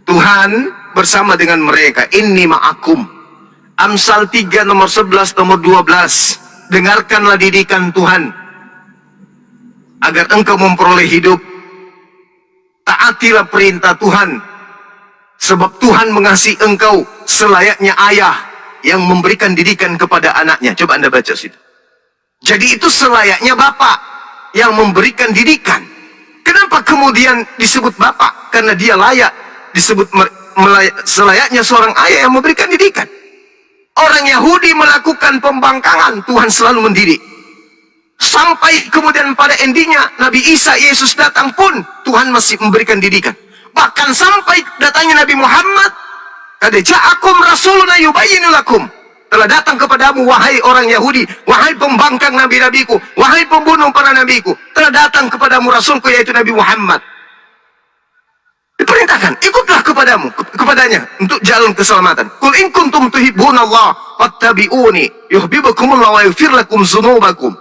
[SPEAKER 1] Tuhan bersama dengan mereka. Inni ma'akum. Amsal 3 nomor 11 nomor 12. Dengarkanlah didikan Tuhan agar engkau memperoleh hidup. Taatilah perintah Tuhan, sebab Tuhan mengasihi engkau selayaknya ayah yang memberikan didikan kepada anaknya. Coba Anda baca situ. Jadi itu selayaknya Bapak yang memberikan didikan. Kenapa kemudian disebut Bapak? Karena dia layak disebut selayaknya seorang ayah yang memberikan didikan. Orang Yahudi melakukan pembangkangan, Tuhan selalu mendidik. Sampai kemudian pada endingnya Nabi Isa Yesus datang pun Tuhan masih memberikan didikan. Bahkan sampai datangnya Nabi Muhammad, qad ja'akum rasuluna yubayyinu lakum, telah datang kepadamu wahai orang Yahudi, wahai pembangkang nabi-nabiku, wahai pembunuh para nabiku, telah datang kepadamu rasulku yaitu Nabi Muhammad. Diperintahkan, ikutlah kepadanya untuk jalan keselamatan. Qul in kuntum tuhibbunallah fattabi'uni yuhibbukumullah wa yaghfir lakum dzunubakum.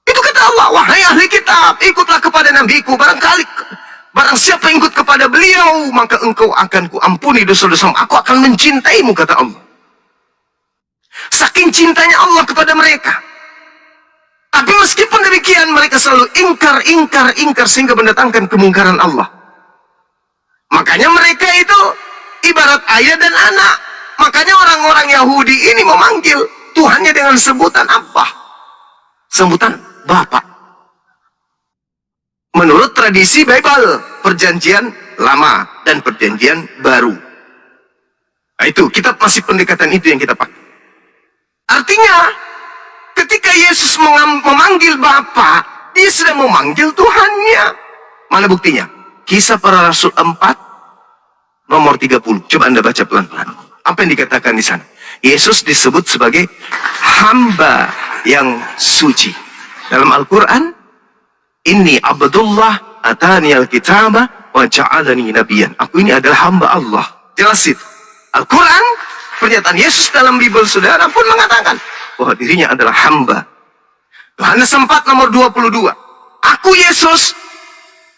[SPEAKER 1] Itu kata Allah, wahai ahli kitab, ikutlah kepada nabiku, barang siapa yang ikut kepada beliau, maka engkau akan kuampuni dosa-dosamu, aku akan mencintaimu, kata Allah. Saking cintanya Allah kepada mereka. Tapi meskipun demikian, mereka selalu ingkar sehingga mendatangkan kemungkaran Allah. Makanya mereka itu ibarat ayah dan anak. Makanya orang-orang Yahudi ini memanggil Tuhannya dengan sebutan apa? Sebutan Bapak. Menurut tradisi Bible, perjanjian lama dan perjanjian baru. Nah, itu kitab masih pendekatan itu yang kita pakai. Artinya, ketika Yesus memanggil Bapa, dia sedang memanggil Tuhannya. Mana buktinya? Kisah Para Rasul 4, nomor 30. Coba Anda baca pelan-pelan. Apa yang dikatakan di sana? Yesus disebut sebagai hamba yang suci. Dalam Al-Quran, Inni Abdullah atani al-kitaba wa ja'alani nabiyan. Aku ini adalah hamba Allah. Jelas itu. Al-Quran, pernyataan Yesus dalam Bible saudara pun mengatakan bahwa dirinya adalah hamba. Yohanes 4 nomor 22. Aku Yesus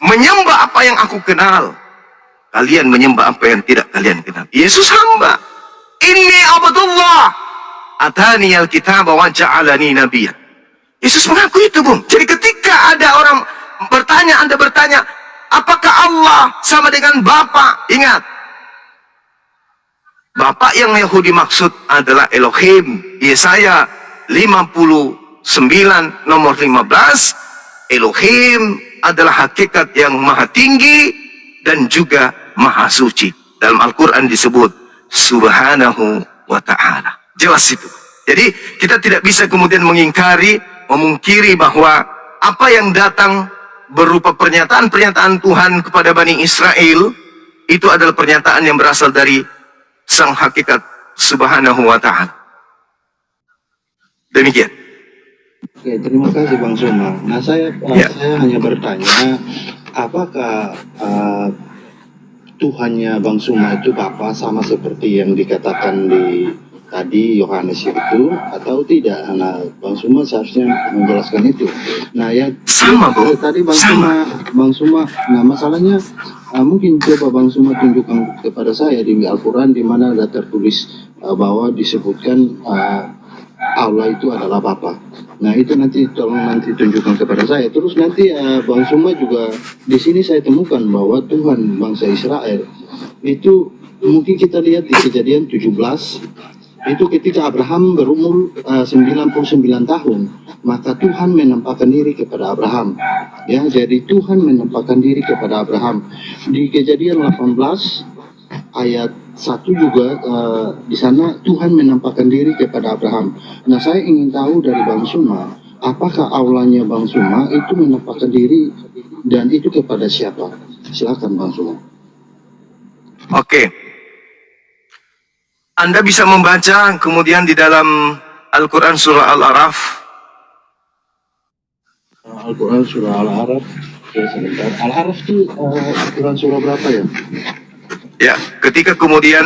[SPEAKER 1] menyembah apa yang aku kenal. Kalian menyembah apa yang tidak kalian kenal. Yesus hamba. Inni abdullah. Atani alkitab wa ja'alani nabiyyan. Yesus mengaku itu, Bung. Jadi ketika ada orang bertanya, Anda bertanya, apakah Allah sama dengan Bapa? Ingat, Bapa yang Yahudi maksud adalah Elohim. Yesaya 59 nomor 15. Elohim adalah hakikat yang maha tinggi dan juga maha suci. Dalam Al-Quran disebut Subhanahu wa ta'ala. Jelas itu. Jadi kita tidak bisa kemudian mengingkari, memungkiri bahwa apa yang datang berupa pernyataan-pernyataan Tuhan kepada Bani Israel itu adalah pernyataan yang berasal dari Sang Hakikat Subhanahu wa ta'ala. Demikian.
[SPEAKER 5] Oke, terima kasih Bang Suma. Nah, saya hanya bertanya, apakah Tuhannya Bang Suma itu Bapa sama seperti yang dikatakan di tadi Yohanes itu atau tidak? Nah, Bang Suma seharusnya menjelaskan itu. Nah, ya
[SPEAKER 1] Sama, Bu.
[SPEAKER 5] tadi Bang
[SPEAKER 1] Sama.
[SPEAKER 5] Suma. Nah, masalahnya mungkin coba Bang Suma tunjukkan kepada saya di Al-Quran di mana ada tertulis bahwa disebutkan Allah itu adalah Bapa. Nah, itu nanti tolong nanti tunjukkan kepada saya. Terus nanti Bang Suma juga di sini saya temukan bahwa Tuhan bangsa Israel itu mungkin kita lihat di Kejadian 17 itu ketika Abraham berumur 99 tahun, maka Tuhan menampakkan diri kepada Abraham. Ya, jadi Tuhan menampakkan diri kepada Abraham. Di Kejadian 18 ayat 1 juga di sana Tuhan menampakkan diri kepada Abraham. Nah, saya ingin tahu dari Bang Suma, apakah Allahnya Bang Suma itu menampakkan diri dan itu kepada siapa? Silakan Bang Suma.
[SPEAKER 1] Oke. Anda bisa membaca kemudian di dalam Al-Quran surah Al-Araf.
[SPEAKER 5] Al-Quran surah Al-Araf. Ya, sebentar. Al-Araf itu Al-Quran surah berapa ya?
[SPEAKER 1] Ya, ketika kemudian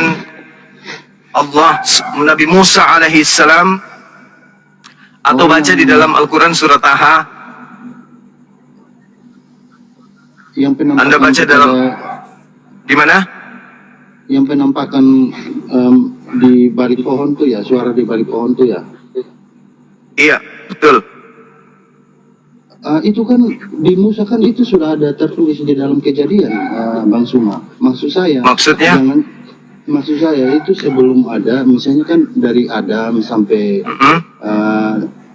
[SPEAKER 1] Allah, Nabi Musa alaihi salam, atau baca di dalam Al-Quran surah Taha,
[SPEAKER 5] Yang penampakan
[SPEAKER 1] Anda baca dalam di mana?
[SPEAKER 5] yang penampakan di balik pohon tuh ya, suara di balik pohon tuh ya.
[SPEAKER 1] Iya, betul.
[SPEAKER 5] Itu kan di Musa kan itu sudah ada tertulis di dalam Kejadian, Bang Suma.
[SPEAKER 1] Maksudnya?
[SPEAKER 5] Maksud saya itu sebelum ada, misalnya kan dari Adam sampai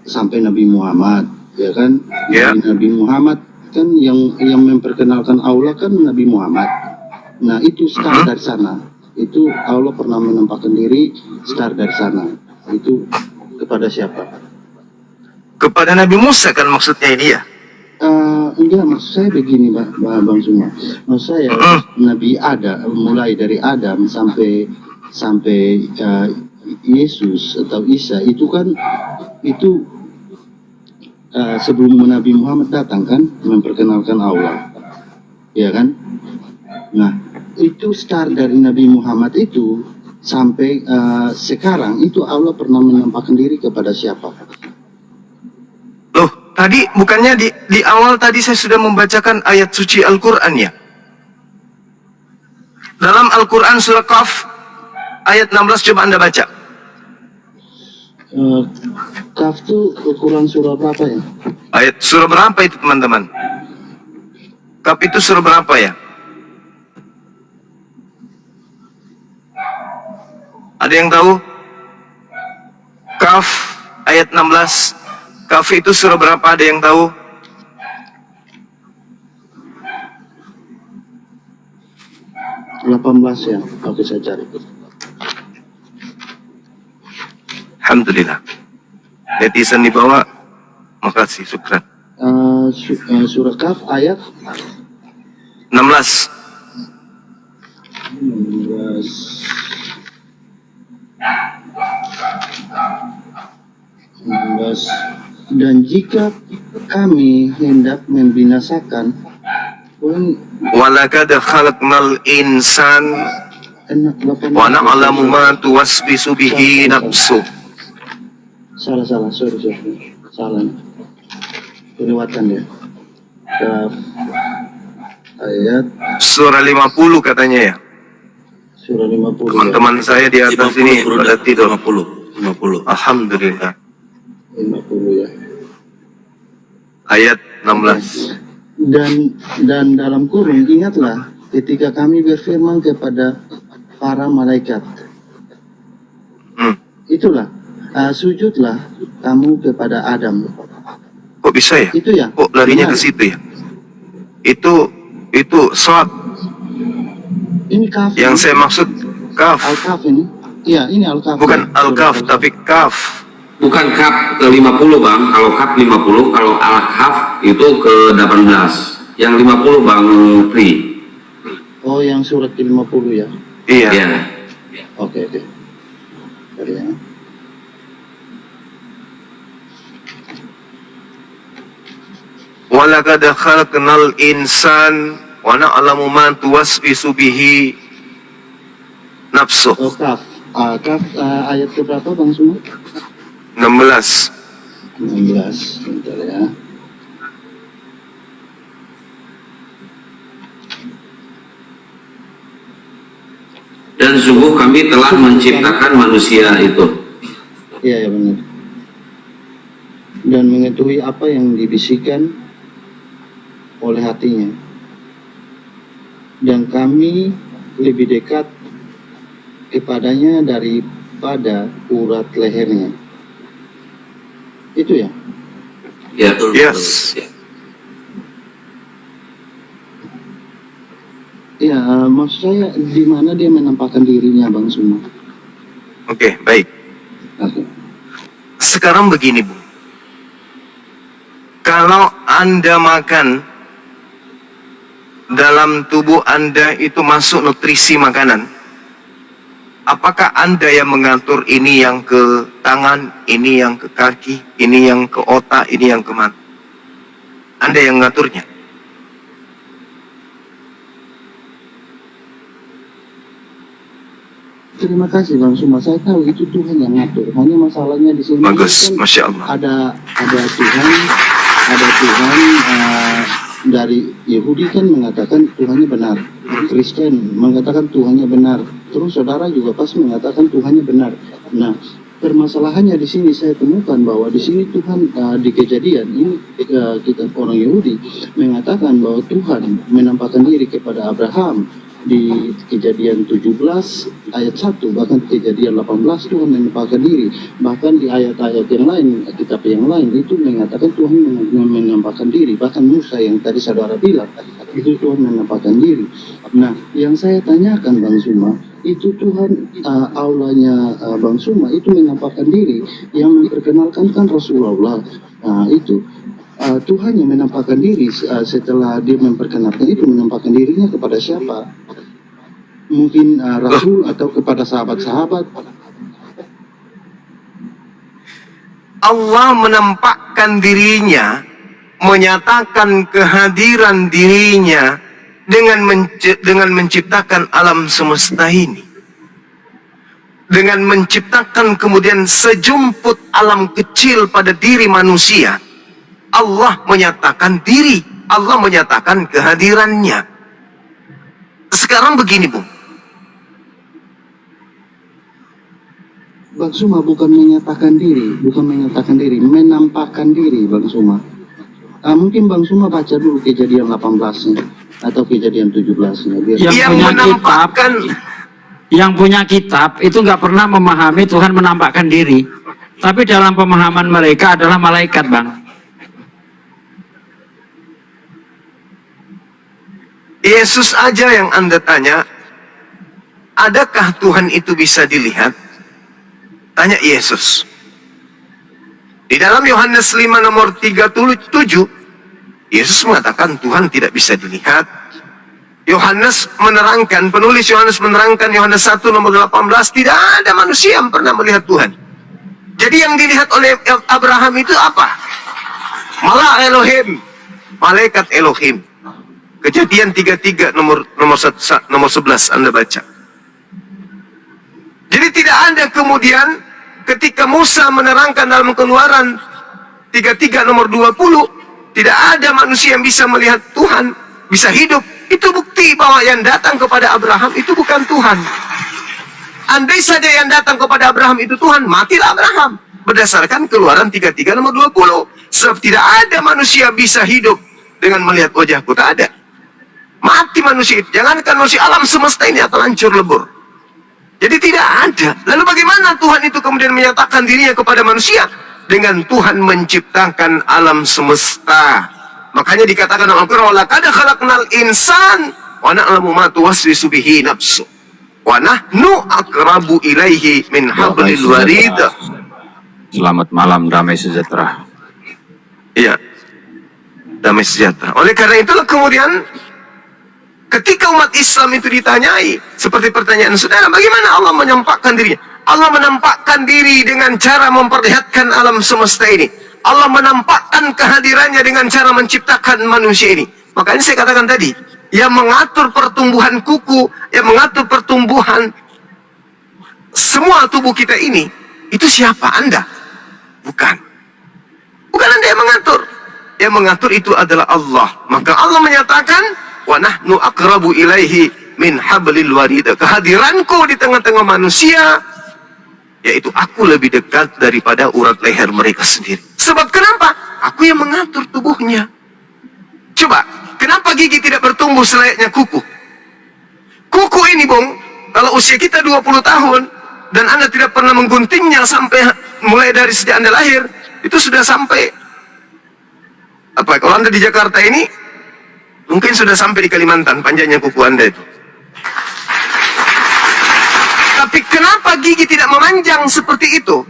[SPEAKER 5] sampai Nabi Muhammad, ya kan?
[SPEAKER 1] Ya.
[SPEAKER 5] Dari Nabi Muhammad kan yang memperkenalkan Allah kan Nabi Muhammad. Nah, itu start dari sana. Itu Allah pernah menampakkan diri start dari sana. Itu kepada siapa?
[SPEAKER 1] Kepada Nabi Musa kan maksudnya ini ya?
[SPEAKER 5] Enggak, maksud saya begini Bang Suma. Maksud saya Nabi Adam, mulai dari Adam sampai Yesus atau Isa itu kan itu sebelum Nabi Muhammad datang kan memperkenalkan Allah, ya kan? Nah, itu start dari Nabi Muhammad itu sampai sekarang itu Allah pernah menampakkan diri kepada siapa?
[SPEAKER 1] Loh, tadi bukannya di awal tadi saya sudah membacakan ayat suci Al-Quran ya? Dalam Al-Quran surah Qaf ayat 16 coba Anda baca.
[SPEAKER 5] Kaf itu ukuran surah berapa ya?
[SPEAKER 1] Ayat surah berapa itu teman-teman? Qaf itu surah berapa ya? Ada yang tahu? Qaf ayat 16. Qaf itu surah berapa? Ada yang tahu?
[SPEAKER 5] Ya, oke saya cari.
[SPEAKER 1] Alhamdulillah. Netizen di bawah, makasih, syukran.
[SPEAKER 5] Surah Kaf ayat
[SPEAKER 1] 16.
[SPEAKER 5] 16. Dan jika kami hendak membinasakan
[SPEAKER 1] Walaqad khalaqnal insan wa na'lamu ma tuwaswisu bihi nafsuh.
[SPEAKER 5] Salah, sorry. Salah. Kelewatan ya. Kaf ayat
[SPEAKER 1] Surah 50 katanya ya.
[SPEAKER 5] surah 50.
[SPEAKER 1] Teman-teman saya di atas ini pada tidur.
[SPEAKER 2] 50.
[SPEAKER 1] Alhamdulillah.
[SPEAKER 5] 50 ya.
[SPEAKER 1] Ayat 16.
[SPEAKER 5] Dan dalam kurung ingatlah ketika kami berfirman kepada para malaikat, itulah sujudlah kamu kepada Adam.
[SPEAKER 1] Kok bisa ya?
[SPEAKER 5] Itu ya.
[SPEAKER 1] Kok larinya
[SPEAKER 5] Benar.
[SPEAKER 1] ke situ ya? Itu Shad.
[SPEAKER 5] Ini kaf.
[SPEAKER 1] Yang saya maksud kaf.
[SPEAKER 5] Al-Kaf ini. Iya, ini Al-Kaf.
[SPEAKER 1] Bukan al-kaf tapi kaf.
[SPEAKER 2] Bukan kaf ke 50 bang, kalau kaf 50, kalau al-kaf itu ke 18. Yang 50 bang Pri.
[SPEAKER 5] Oh, yang surat ke-50 ya.
[SPEAKER 1] Iya.
[SPEAKER 2] Ya.
[SPEAKER 5] Oke. Bentar ya.
[SPEAKER 1] Walaqad khalaqnal insan wa na'lamu ma tuwaswisu bihi nafsuh.
[SPEAKER 5] Oh, Kaf. Kaf ayat ke berapa Bang Suma?
[SPEAKER 1] 16.
[SPEAKER 5] 16. Bentar ya.
[SPEAKER 2] Dan sungguh kami telah menciptakan manusia itu.
[SPEAKER 5] Iya, ya benar. Dan mengetahui apa yang dibisikkan oleh hatinya. Dan kami lebih dekat kepadanya daripada urat lehernya. Itu ya.
[SPEAKER 2] Ya.
[SPEAKER 1] Yes.
[SPEAKER 5] Ya, maksud saya di mana dia menampakkan dirinya Bang Suma.
[SPEAKER 1] Oke, baik.
[SPEAKER 5] Oke.
[SPEAKER 1] Sekarang begini, Bu. Kalau Anda makan, dalam tubuh Anda itu masuk nutrisi makanan, apakah Anda yang mengatur ini yang ke tangan, ini yang ke kaki, ini yang ke otak, ini yang ke mata? Anda yang mengaturnya.
[SPEAKER 5] Terima kasih Bang Suma. Saya tahu itu Tuhan yang ngatur. Hanya masalahnya di sini
[SPEAKER 1] Bagus,
[SPEAKER 5] kan
[SPEAKER 1] Masya Allah.
[SPEAKER 5] ada Tuhan dari Yahudi kan mengatakan Tuhannya benar. Kristen mengatakan Tuhannya benar. Terus saudara juga pasti mengatakan Tuhannya benar. Nah, permasalahannya di sini saya temukan bahwa di sini Tuhan di Kejadian ini kita orang Yahudi mengatakan bahwa Tuhan menampakkan diri kepada Abraham di Kejadian 17 ayat 1, bahkan Kejadian 18 Tuhan menampakkan diri, bahkan di ayat-ayat yang lain, kitab yang lain itu mengatakan Tuhan menampakkan diri, bahkan Musa yang tadi saudara bilang itu Tuhan menampakkan diri. Nah, yang saya tanyakan Bang Suma, itu Tuhan aulanya Bang Suma itu menampakkan diri, yang memperkenalkan kan Rasulullah. Nah, itu Tuhan yang menampakkan diri setelah dia memperkenalkan itu, menampakkan dirinya kepada siapa? Mungkin Rasul atau kepada sahabat-sahabat.
[SPEAKER 1] Allah menampakkan dirinya, menyatakan kehadiran dirinya dengan menciptakan alam semesta ini. Dengan menciptakan kemudian sejumput alam kecil pada diri manusia, Allah menyatakan diri, Allah menyatakan kehadirannya. Sekarang begini, Bu.
[SPEAKER 5] Bang Suma bukan menyatakan diri, menampakkan diri Bang Suma. Mungkin Bang Suma baca dulu Kejadian 18-nya atau Kejadian 17-nya.
[SPEAKER 6] Yang punya kitab itu nggak pernah memahami Tuhan menampakkan diri, tapi dalam pemahaman mereka adalah malaikat, Bang.
[SPEAKER 1] Yesus aja yang Anda tanya, adakah Tuhan itu bisa dilihat? Tanya Yesus. Di dalam Yohanes 5 nomor 37, Yesus mengatakan Tuhan tidak bisa dilihat. Yohanes menerangkan, penulis Yohanes menerangkan Yohanes 1 nomor 18, tidak ada manusia yang pernah melihat Tuhan. Jadi yang dilihat oleh Abraham itu apa? Malah Elohim, malaikat Elohim. Kejadian 33 nomor 11 Anda baca. Jadi tidak ada kemudian ketika Musa menerangkan dalam Keluaran 33 nomor 20, tidak ada manusia yang bisa melihat Tuhan, bisa hidup Itu bukti bahwa yang datang kepada Abraham itu bukan Tuhan. Andai saja yang datang kepada Abraham itu Tuhan, matilah Abraham. Berdasarkan Keluaran 33 nomor 20. Sebab tidak ada manusia bisa hidup dengan melihat wajahku. Tak ada. Mati manusia itu. Jangankan manusia, alam semesta ini akan hancur lebur. Jadi tidak ada. Lalu bagaimana Tuhan itu kemudian menyatakan dirinya kepada manusia? Dengan Tuhan menciptakan alam semesta. Makanya dikatakan dalam Al-Quran, "Laqad khalaqnal insan wa na'lamu ma tuwaswisu bihi nafsu wa nahnu aqrabu ilaihi min hablil warid."
[SPEAKER 7] Selamat malam, damai sejahtera.
[SPEAKER 1] Iya, damai sejahtera. Oleh karena itulah kemudian ketika umat Islam itu ditanyai, seperti pertanyaan saudara, bagaimana Allah menampakkan dirinya? Allah menampakkan diri dengan cara memperlihatkan alam semesta ini. Allah menampakkan kehadirannya dengan cara menciptakan manusia ini. Makanya saya katakan tadi, yang mengatur pertumbuhan kuku, yang mengatur pertumbuhan semua tubuh kita ini, itu siapa? Anda? Bukan. Bukan Anda yang mengatur. Yang mengatur itu adalah Allah. Maka Allah menyatakan, "Wa nahnu aqrabu ilaihi min hablil warid." Kehadiranku di tengah-tengah manusia, yaitu aku lebih dekat daripada urat leher mereka sendiri. Sebab kenapa? Aku yang mengatur tubuhnya. Coba, kenapa gigi tidak bertumbuh selayaknya kuku? Kuku ini, Bung, kalau usia kita 20 tahun, dan Anda tidak pernah mengguntingnya sampai mulai dari sejak Anda lahir, itu sudah sampai, kalau Anda di Jakarta ini, mungkin sudah sampai di Kalimantan, panjangnya kuku Anda itu. Tapi kenapa gigi tidak memanjang seperti itu?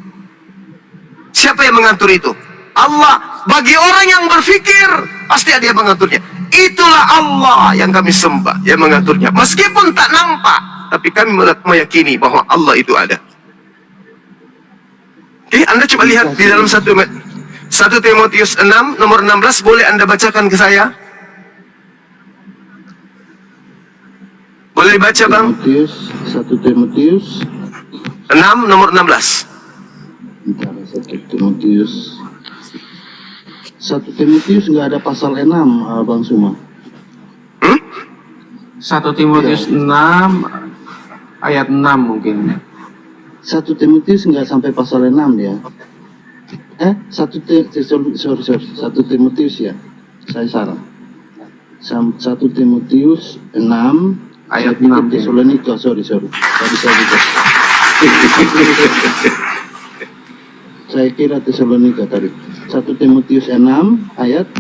[SPEAKER 1] Siapa yang mengatur itu? Allah. Bagi orang yang berpikir, pasti ada yang mengaturnya. Itulah Allah yang kami sembah, yang mengaturnya. Meskipun tak nampak, tapi kami meyakini bahwa Allah itu ada. Oke, Anda coba lihat di dalam 1 Timotius 6 nomor 16, boleh Anda bacakan ke saya? Boleh dibaca, Bang?
[SPEAKER 5] 1 Timotius
[SPEAKER 1] 6 nomor 16.
[SPEAKER 5] Bentar, 1 Timotius nggak ada pasal 6, Bang Suma.
[SPEAKER 3] 1 Timotius 6 ayat 6 mungkin.
[SPEAKER 5] 1 Timotius nggak sampai pasal 6 dia. 1 Timotius ya, saya salah. 1 Timotius 6
[SPEAKER 3] Ayat
[SPEAKER 5] saya pikir
[SPEAKER 3] 6, ya.
[SPEAKER 5] Tesalonika, sorry. Tadi saya pikir. Saya kira Tesalonika tadi. 1 Timotius 6 ayat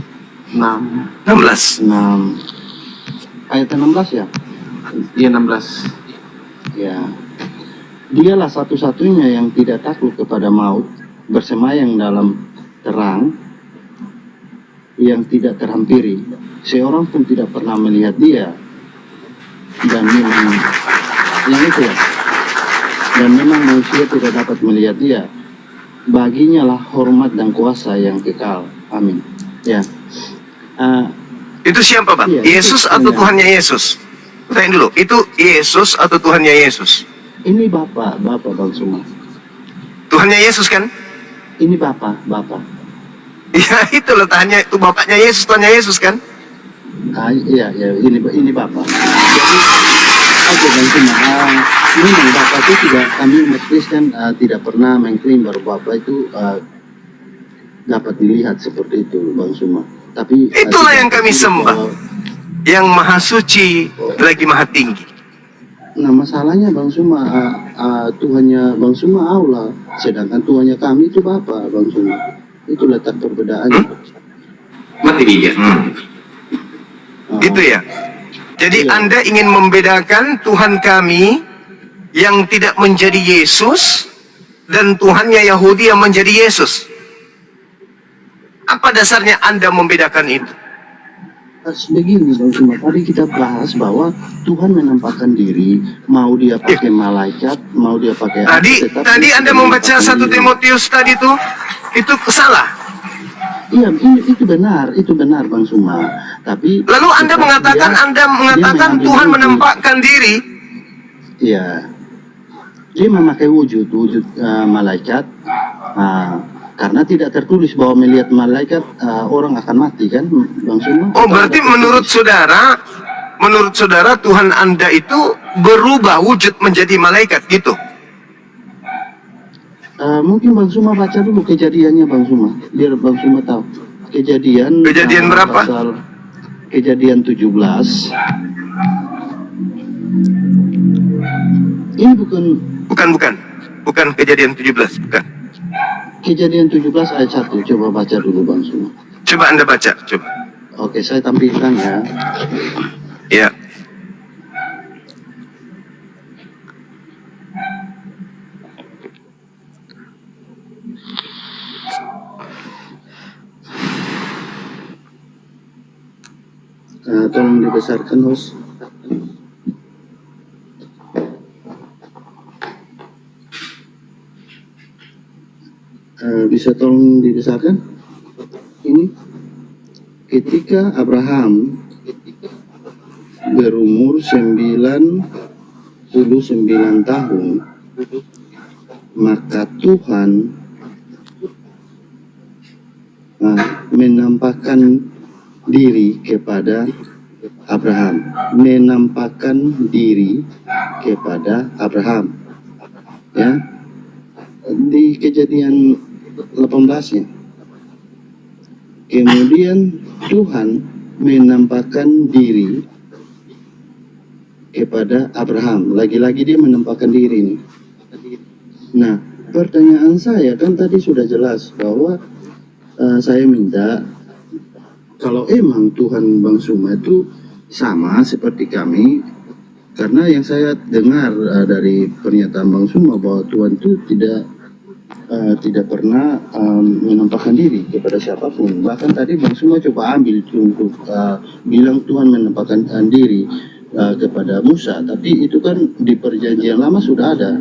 [SPEAKER 3] 6.
[SPEAKER 1] 16.
[SPEAKER 5] 6. Ayat 16 ya?
[SPEAKER 3] Iya 16.
[SPEAKER 5] Ya. Dialah satu-satunya yang tidak takut kepada maut, bersemayam dalam terang yang tidak terhampiri. Seorang pun tidak pernah melihat dia. Dan memang yang itu ya. Dan memang manusia tidak dapat melihat dia. Baginya lah hormat dan kuasa yang kekal. Amin. Ya.
[SPEAKER 1] Itu siapa, Bang?
[SPEAKER 5] Iya,
[SPEAKER 1] Yesus
[SPEAKER 5] itu
[SPEAKER 1] atau
[SPEAKER 5] benar.
[SPEAKER 1] Tuhannya Yesus? Tanya dulu, itu Yesus atau Tuhannya Yesus?
[SPEAKER 5] Ini Bapak Bang Suma.
[SPEAKER 1] Tuhannya Yesus kan?
[SPEAKER 5] Ini Bapak.
[SPEAKER 1] Ya itu loh, tanya itu bapaknya Yesus, Tuhannya Yesus kan?
[SPEAKER 5] Iya, ini Bapak. Jadi, oke Bang Suma, memang Bapak itu tidak, kami umat Kristen tidak pernah mengklaim bahwa Bapak itu dapat dilihat seperti itu, Bang Suma. Tapi
[SPEAKER 1] Itulah
[SPEAKER 5] tidak
[SPEAKER 1] yang kami
[SPEAKER 5] tertulis
[SPEAKER 1] sembah.
[SPEAKER 5] bahwa-
[SPEAKER 1] Yang maha suci lagi maha tinggi.
[SPEAKER 5] Nah masalahnya Bang Suma, Tuhannya Bang Suma Allah, sedangkan Tuhannya kami itu Bapak, Bang Suma. Itu letak perbedaannya.
[SPEAKER 2] Mati dia.
[SPEAKER 1] Gitu ya. Jadi
[SPEAKER 5] Iya.
[SPEAKER 1] Anda ingin membedakan Tuhan kami yang tidak menjadi Yesus dan Tuhannya Yahudi yang menjadi Yesus. Apa dasarnya Anda membedakan itu?
[SPEAKER 5] Begini Bang Suma, tadi kita bahas bahwa Tuhan menampakkan diri, mau dia pakai malaikat, mau dia pakai
[SPEAKER 1] Tadi Anda membaca 1 Timotius tadi tuh, itu salah.
[SPEAKER 5] Iya, itu benar Bang Suma. Tapi
[SPEAKER 1] Lalu Anda mengatakan
[SPEAKER 5] mengambil
[SPEAKER 1] Tuhan
[SPEAKER 5] wujud.
[SPEAKER 1] menampakkan diri.
[SPEAKER 5] Iya, dia memakai wujud malaikat. Karena tidak tertulis bahwa melihat malaikat orang akan mati kan, Bang Suma?
[SPEAKER 1] Oh, berarti menurut saudara menurut saudara Tuhan Anda itu berubah wujud menjadi malaikat gitu?
[SPEAKER 5] Mungkin Bang Suma baca dulu kejadiannya Bang Suma, biar Bang Suma tahu. Kejadian
[SPEAKER 1] Berapa?
[SPEAKER 5] Kejadian 17. Ini
[SPEAKER 1] Bukan kejadian 17, bukan.
[SPEAKER 5] Kejadian 17 ayat 1. Coba baca dulu Bang Suma.
[SPEAKER 1] Coba Anda baca, coba.
[SPEAKER 5] Oke, saya tampilkan ya.
[SPEAKER 1] Ya.
[SPEAKER 5] Tolong dibesarkan, host. Bisa tolong dibesarkan? Ini ketika Abraham berumur 99 tahun, maka Tuhan menampakkan diri kepada Abraham, ya, di kejadian 18 ya. Kemudian Tuhan menampakkan diri kepada Abraham, lagi-lagi dia menampakkan diri nih. Nah, pertanyaan saya kan tadi sudah jelas bahwa saya minta kalau emang Tuhan Bang Suma itu sama seperti kami, karena yang saya dengar dari pernyataan Bang Suma bahwa Tuhan itu tidak pernah menampakkan diri kepada siapapun. Bahkan tadi Bang Suma coba ambil untuk bilang Tuhan menampakkan diri kepada Musa, tapi itu kan di perjanjian lama sudah ada.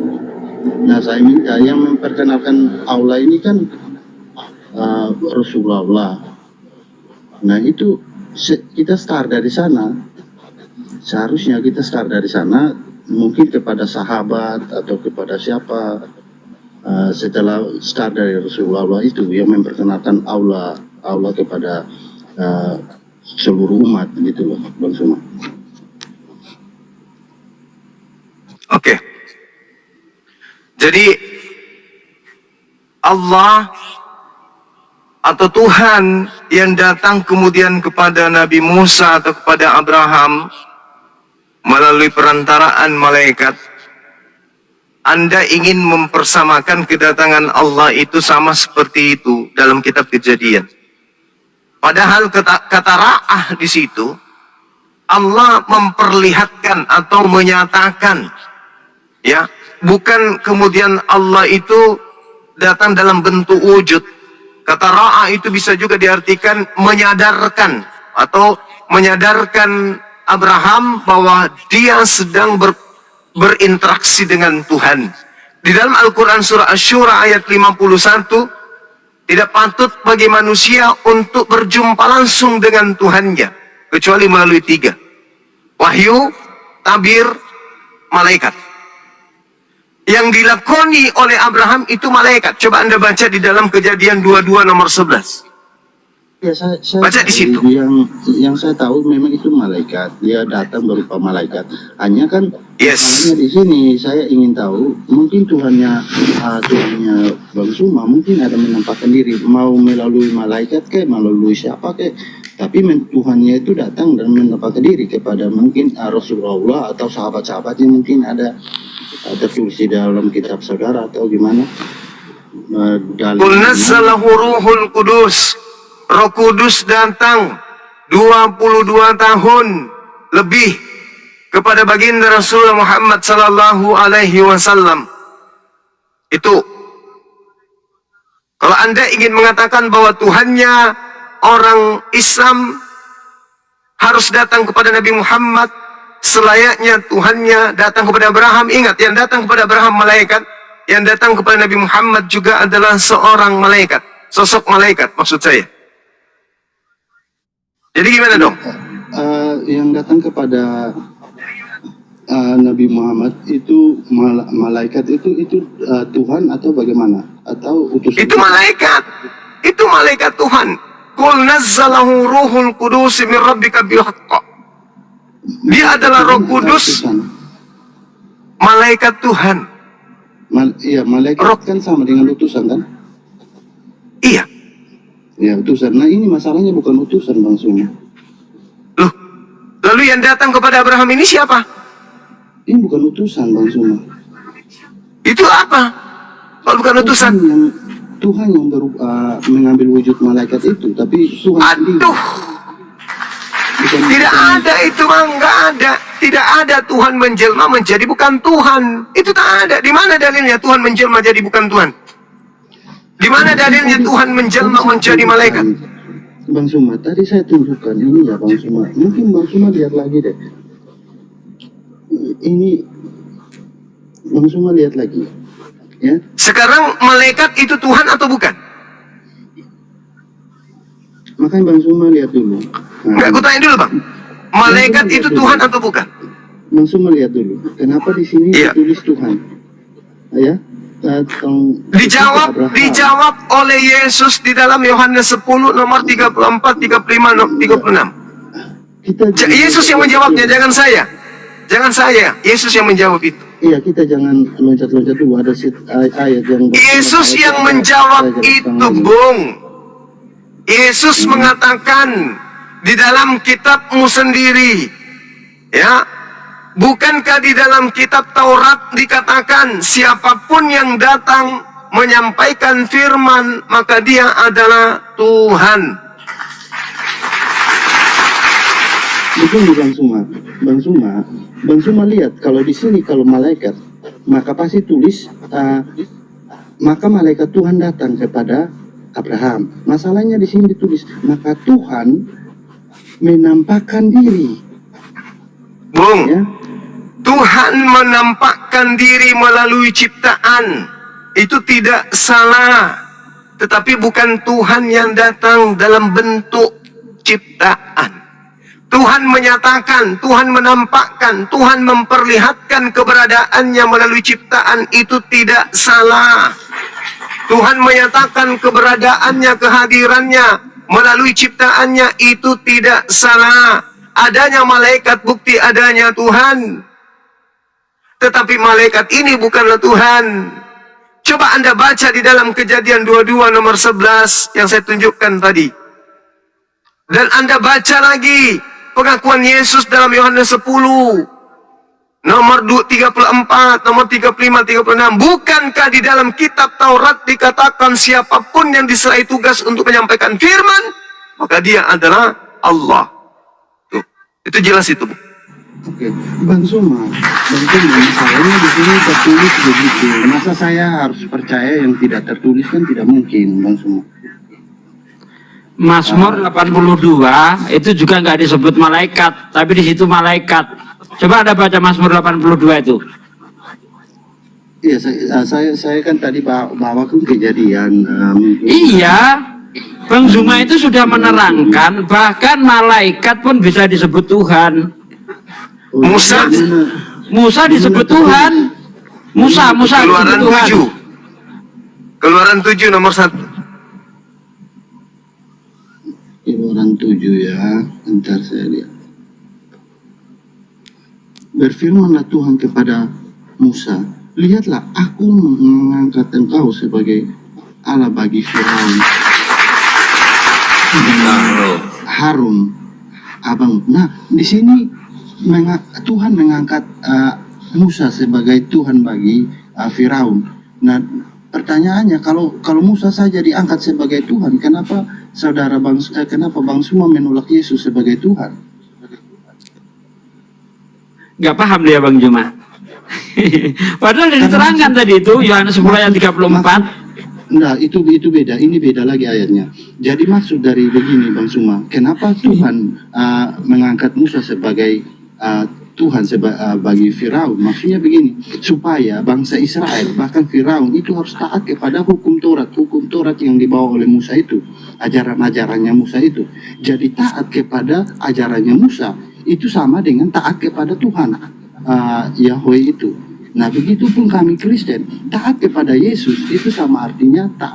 [SPEAKER 5] Nah, saya minta yang memperkenalkan Allah ini kan Rasulullah. Nah, itu kita start dari sana. Seharusnya kita start dari sana, mungkin kepada sahabat atau kepada siapa. Setelah start dari Rasulullah itu yang memperkenalkan Allah kepada seluruh umat gitu loh, Bang Suma.
[SPEAKER 1] Oke. Jadi Allah atau Tuhan yang datang kemudian kepada Nabi Musa atau kepada Abraham melalui perantaraan malaikat, Anda ingin mempersamakan kedatangan Allah itu sama seperti itu dalam kitab Kejadian. Padahal kata ra'ah di situ, Allah memperlihatkan atau menyatakan, ya, bukan kemudian Allah itu datang dalam bentuk wujud. Kata ra'a itu bisa juga diartikan menyadarkan atau menyadarkan Abraham bahwa dia sedang berinteraksi dengan Tuhan. Di dalam Al-Quran surah Asy-Syura ayat 51, tidak patut bagi manusia untuk berjumpa langsung dengan Tuhannya kecuali melalui 3: wahyu, tabir, malaikat. Yang dilakoni oleh Abraham itu malaikat. Coba Anda baca di dalam Kejadian 22 nomor 11.
[SPEAKER 5] Ya, saya
[SPEAKER 1] Baca di situ.
[SPEAKER 5] Yang saya tahu memang itu malaikat. Dia datang berupa malaikat. Hanya kan
[SPEAKER 1] Yes.
[SPEAKER 5] hanya di sini saya ingin tahu, mungkin Tuhannya Bang Suma mungkin ada menampakkan diri, mau melalui malaikat kayak melalui siapa kayak, tapi Tuhannya itu datang dan menampakkan diri kepada mungkin Rasulullah atau sahabat-sahabatnya, mungkin ada tulis di dalam kitab saudara atau gimana.
[SPEAKER 1] Qul nazzalahu ruhul kudus. Roh Kudus datang 22 tahun lebih kepada baginda Rasulullah Muhammad sallallahu alaihi wasallam. Itu. Kalau Anda ingin mengatakan bahwa Tuhannya orang Islam harus datang kepada Nabi Muhammad, selayaknya Tuhannya datang kepada Abraham. Ingat, yang datang kepada Abraham malaikat, yang datang kepada Nabi Muhammad juga adalah seorang malaikat, sosok malaikat maksud saya. Jadi gimana dong?
[SPEAKER 5] Yang datang kepada Nabi Muhammad itu malaikat itu Tuhan atau bagaimana? Atau utusan?
[SPEAKER 1] Itu malaikat. Itu malaikat Tuhan. Qul nazzalahu ruhul kudus min rabbika bil haqq. Dia adalah Roh Kudus,
[SPEAKER 5] Utusan.
[SPEAKER 1] malaikat Tuhan.
[SPEAKER 5] Iya, malaikat
[SPEAKER 1] Roh.
[SPEAKER 5] kan sama dengan utusan kan?
[SPEAKER 1] Iya.
[SPEAKER 5] Ya, utusan. Nah, ini masalahnya bukan utusan, Bang Suma.
[SPEAKER 1] Loh, lalu yang datang kepada Abraham ini siapa?
[SPEAKER 5] Ini bukan utusan, Bang Suma.
[SPEAKER 1] Itu apa? Kalau bukan utusan?
[SPEAKER 5] Tuhan yang mengambil wujud malaikat itu, tapi Tuhan sendiri.
[SPEAKER 1] Aduh,
[SPEAKER 5] Bukan
[SPEAKER 1] tidak
[SPEAKER 5] utusan.
[SPEAKER 1] ada itu, Bang. Nggak ada. Tidak ada Tuhan menjelma menjadi bukan Tuhan. Itu tak ada. Di mana dalilnya Tuhan menjelma jadi bukan Tuhan? Di mana dalilnya Tuhan menjelma menjadi malaikat?
[SPEAKER 5] Bang Suma, tadi saya tunjukkan ini ya Bang Suma. Mungkin Bang Suma lihat lagi deh. Ini Bang Suma lihat lagi. Ya,
[SPEAKER 1] Sekarang malaikat itu Tuhan atau bukan?
[SPEAKER 5] makanya Bang Suma lihat dulu.
[SPEAKER 1] Enggak, aku tanya dulu, Bang. Malaikat itu Tuhan atau bukan?
[SPEAKER 5] Bang Suma lihat dulu. Kenapa di sini
[SPEAKER 1] Iya.
[SPEAKER 5] ditulis Tuhan? Ya,
[SPEAKER 1] Dijawab oleh Yesus di dalam Yohanes 10 nomor 34, 35, 36. Yesus yang menjawabnya, jangan saya. Jangan saya. Yesus yang menjawab itu.
[SPEAKER 5] Iya, kita jangan loncat-loncat dulu. Ada ayat yang
[SPEAKER 1] Yesus yang menjawab itu, Bung. Yesus mengatakan di dalam kitabmu sendiri, ya, bukankah di dalam kitab Taurat dikatakan siapapun yang datang menyampaikan firman maka dia adalah Tuhan.
[SPEAKER 5] Betul Bang Suma. Bang Suma lihat kalau di sini kalau malaikat maka pasti tulis maka malaikat Tuhan datang kepada Abraham. Masalahnya di sini ditulis maka Tuhan menampakkan diri.
[SPEAKER 1] Bung,
[SPEAKER 5] Ya,
[SPEAKER 1] Tuhan menampakkan diri melalui ciptaan. Itu tidak salah. Tetapi bukan Tuhan yang datang dalam bentuk ciptaan. Tuhan menyatakan, Tuhan menampakkan, Tuhan memperlihatkan keberadaannya melalui ciptaan. Itu tidak salah. Tuhan menyatakan keberadaannya, kehadirannya melalui ciptaannya. Itu tidak salah. Adanya malaikat bukti adanya Tuhan. Tetapi malaikat ini bukanlah Tuhan. Coba Anda baca di dalam Kejadian 22 nomor 11 yang saya tunjukkan tadi. Dan Anda baca lagi pengakuan Yesus dalam Yohanes 10 nomor 34, nomor 35, 36. Bukankah di dalam kitab Taurat dikatakan siapapun yang diserai tugas untuk menyampaikan firman, maka dia adalah Allah. Tuh, itu jelas itu.
[SPEAKER 5] oke. Bang Suma, masalahnya di sini tertulis begitu. Masa saya harus percaya yang tidak tertulis kan tidak mungkin, Bang Suma.
[SPEAKER 6] Mazmur 82 itu juga nggak disebut malaikat, tapi di situ malaikat. Coba Anda baca Mazmur 82 itu.
[SPEAKER 5] Iya, saya kan tadi bawakan kejadian.
[SPEAKER 6] Iya, Bang Zuma itu sudah menerangkan bahkan malaikat pun bisa disebut Tuhan.
[SPEAKER 1] Musa.
[SPEAKER 6] Musa disebut Tuhan. Musa
[SPEAKER 1] Keluaran
[SPEAKER 6] disebut Tuhan.
[SPEAKER 1] 7. Keluaran 7 nomor 1.
[SPEAKER 5] Keluaran 7 ya, bentar saya lihat. Berfirmanlah Tuhan kepada Musa, lihatlah aku mengangkat engkau sebagai Allah bagi Firaun, Harun, abang. Nah, di sini Tuhan mengangkat Musa sebagai Tuhan bagi Firaun. Nah, pertanyaannya kalau Musa saja diangkat sebagai Tuhan, kenapa kenapa Bang Suma menolak Yesus sebagai Tuhan?
[SPEAKER 6] Nggak paham dia Bang Juma. Padahal sudah diterangkan tadi itu Yohanes 10 ayat 34.
[SPEAKER 5] Nah, itu beda. Ini beda lagi ayatnya. Jadi maksud dari begini Bang Suma, kenapa Tuhan mengangkat Musa sebagai Tuhan bagi Firaun? Maksudnya begini, supaya bangsa Israel bahkan Firaun itu harus taat kepada hukum Taurat yang dibawa oleh Musa itu, ajaran-ajarannya Musa itu. Jadi taat kepada ajarannya Musa itu sama dengan taat kepada Tuhan Yahweh itu. Nah, begitupun kami Kristen, taat kepada Yesus itu sama artinya taat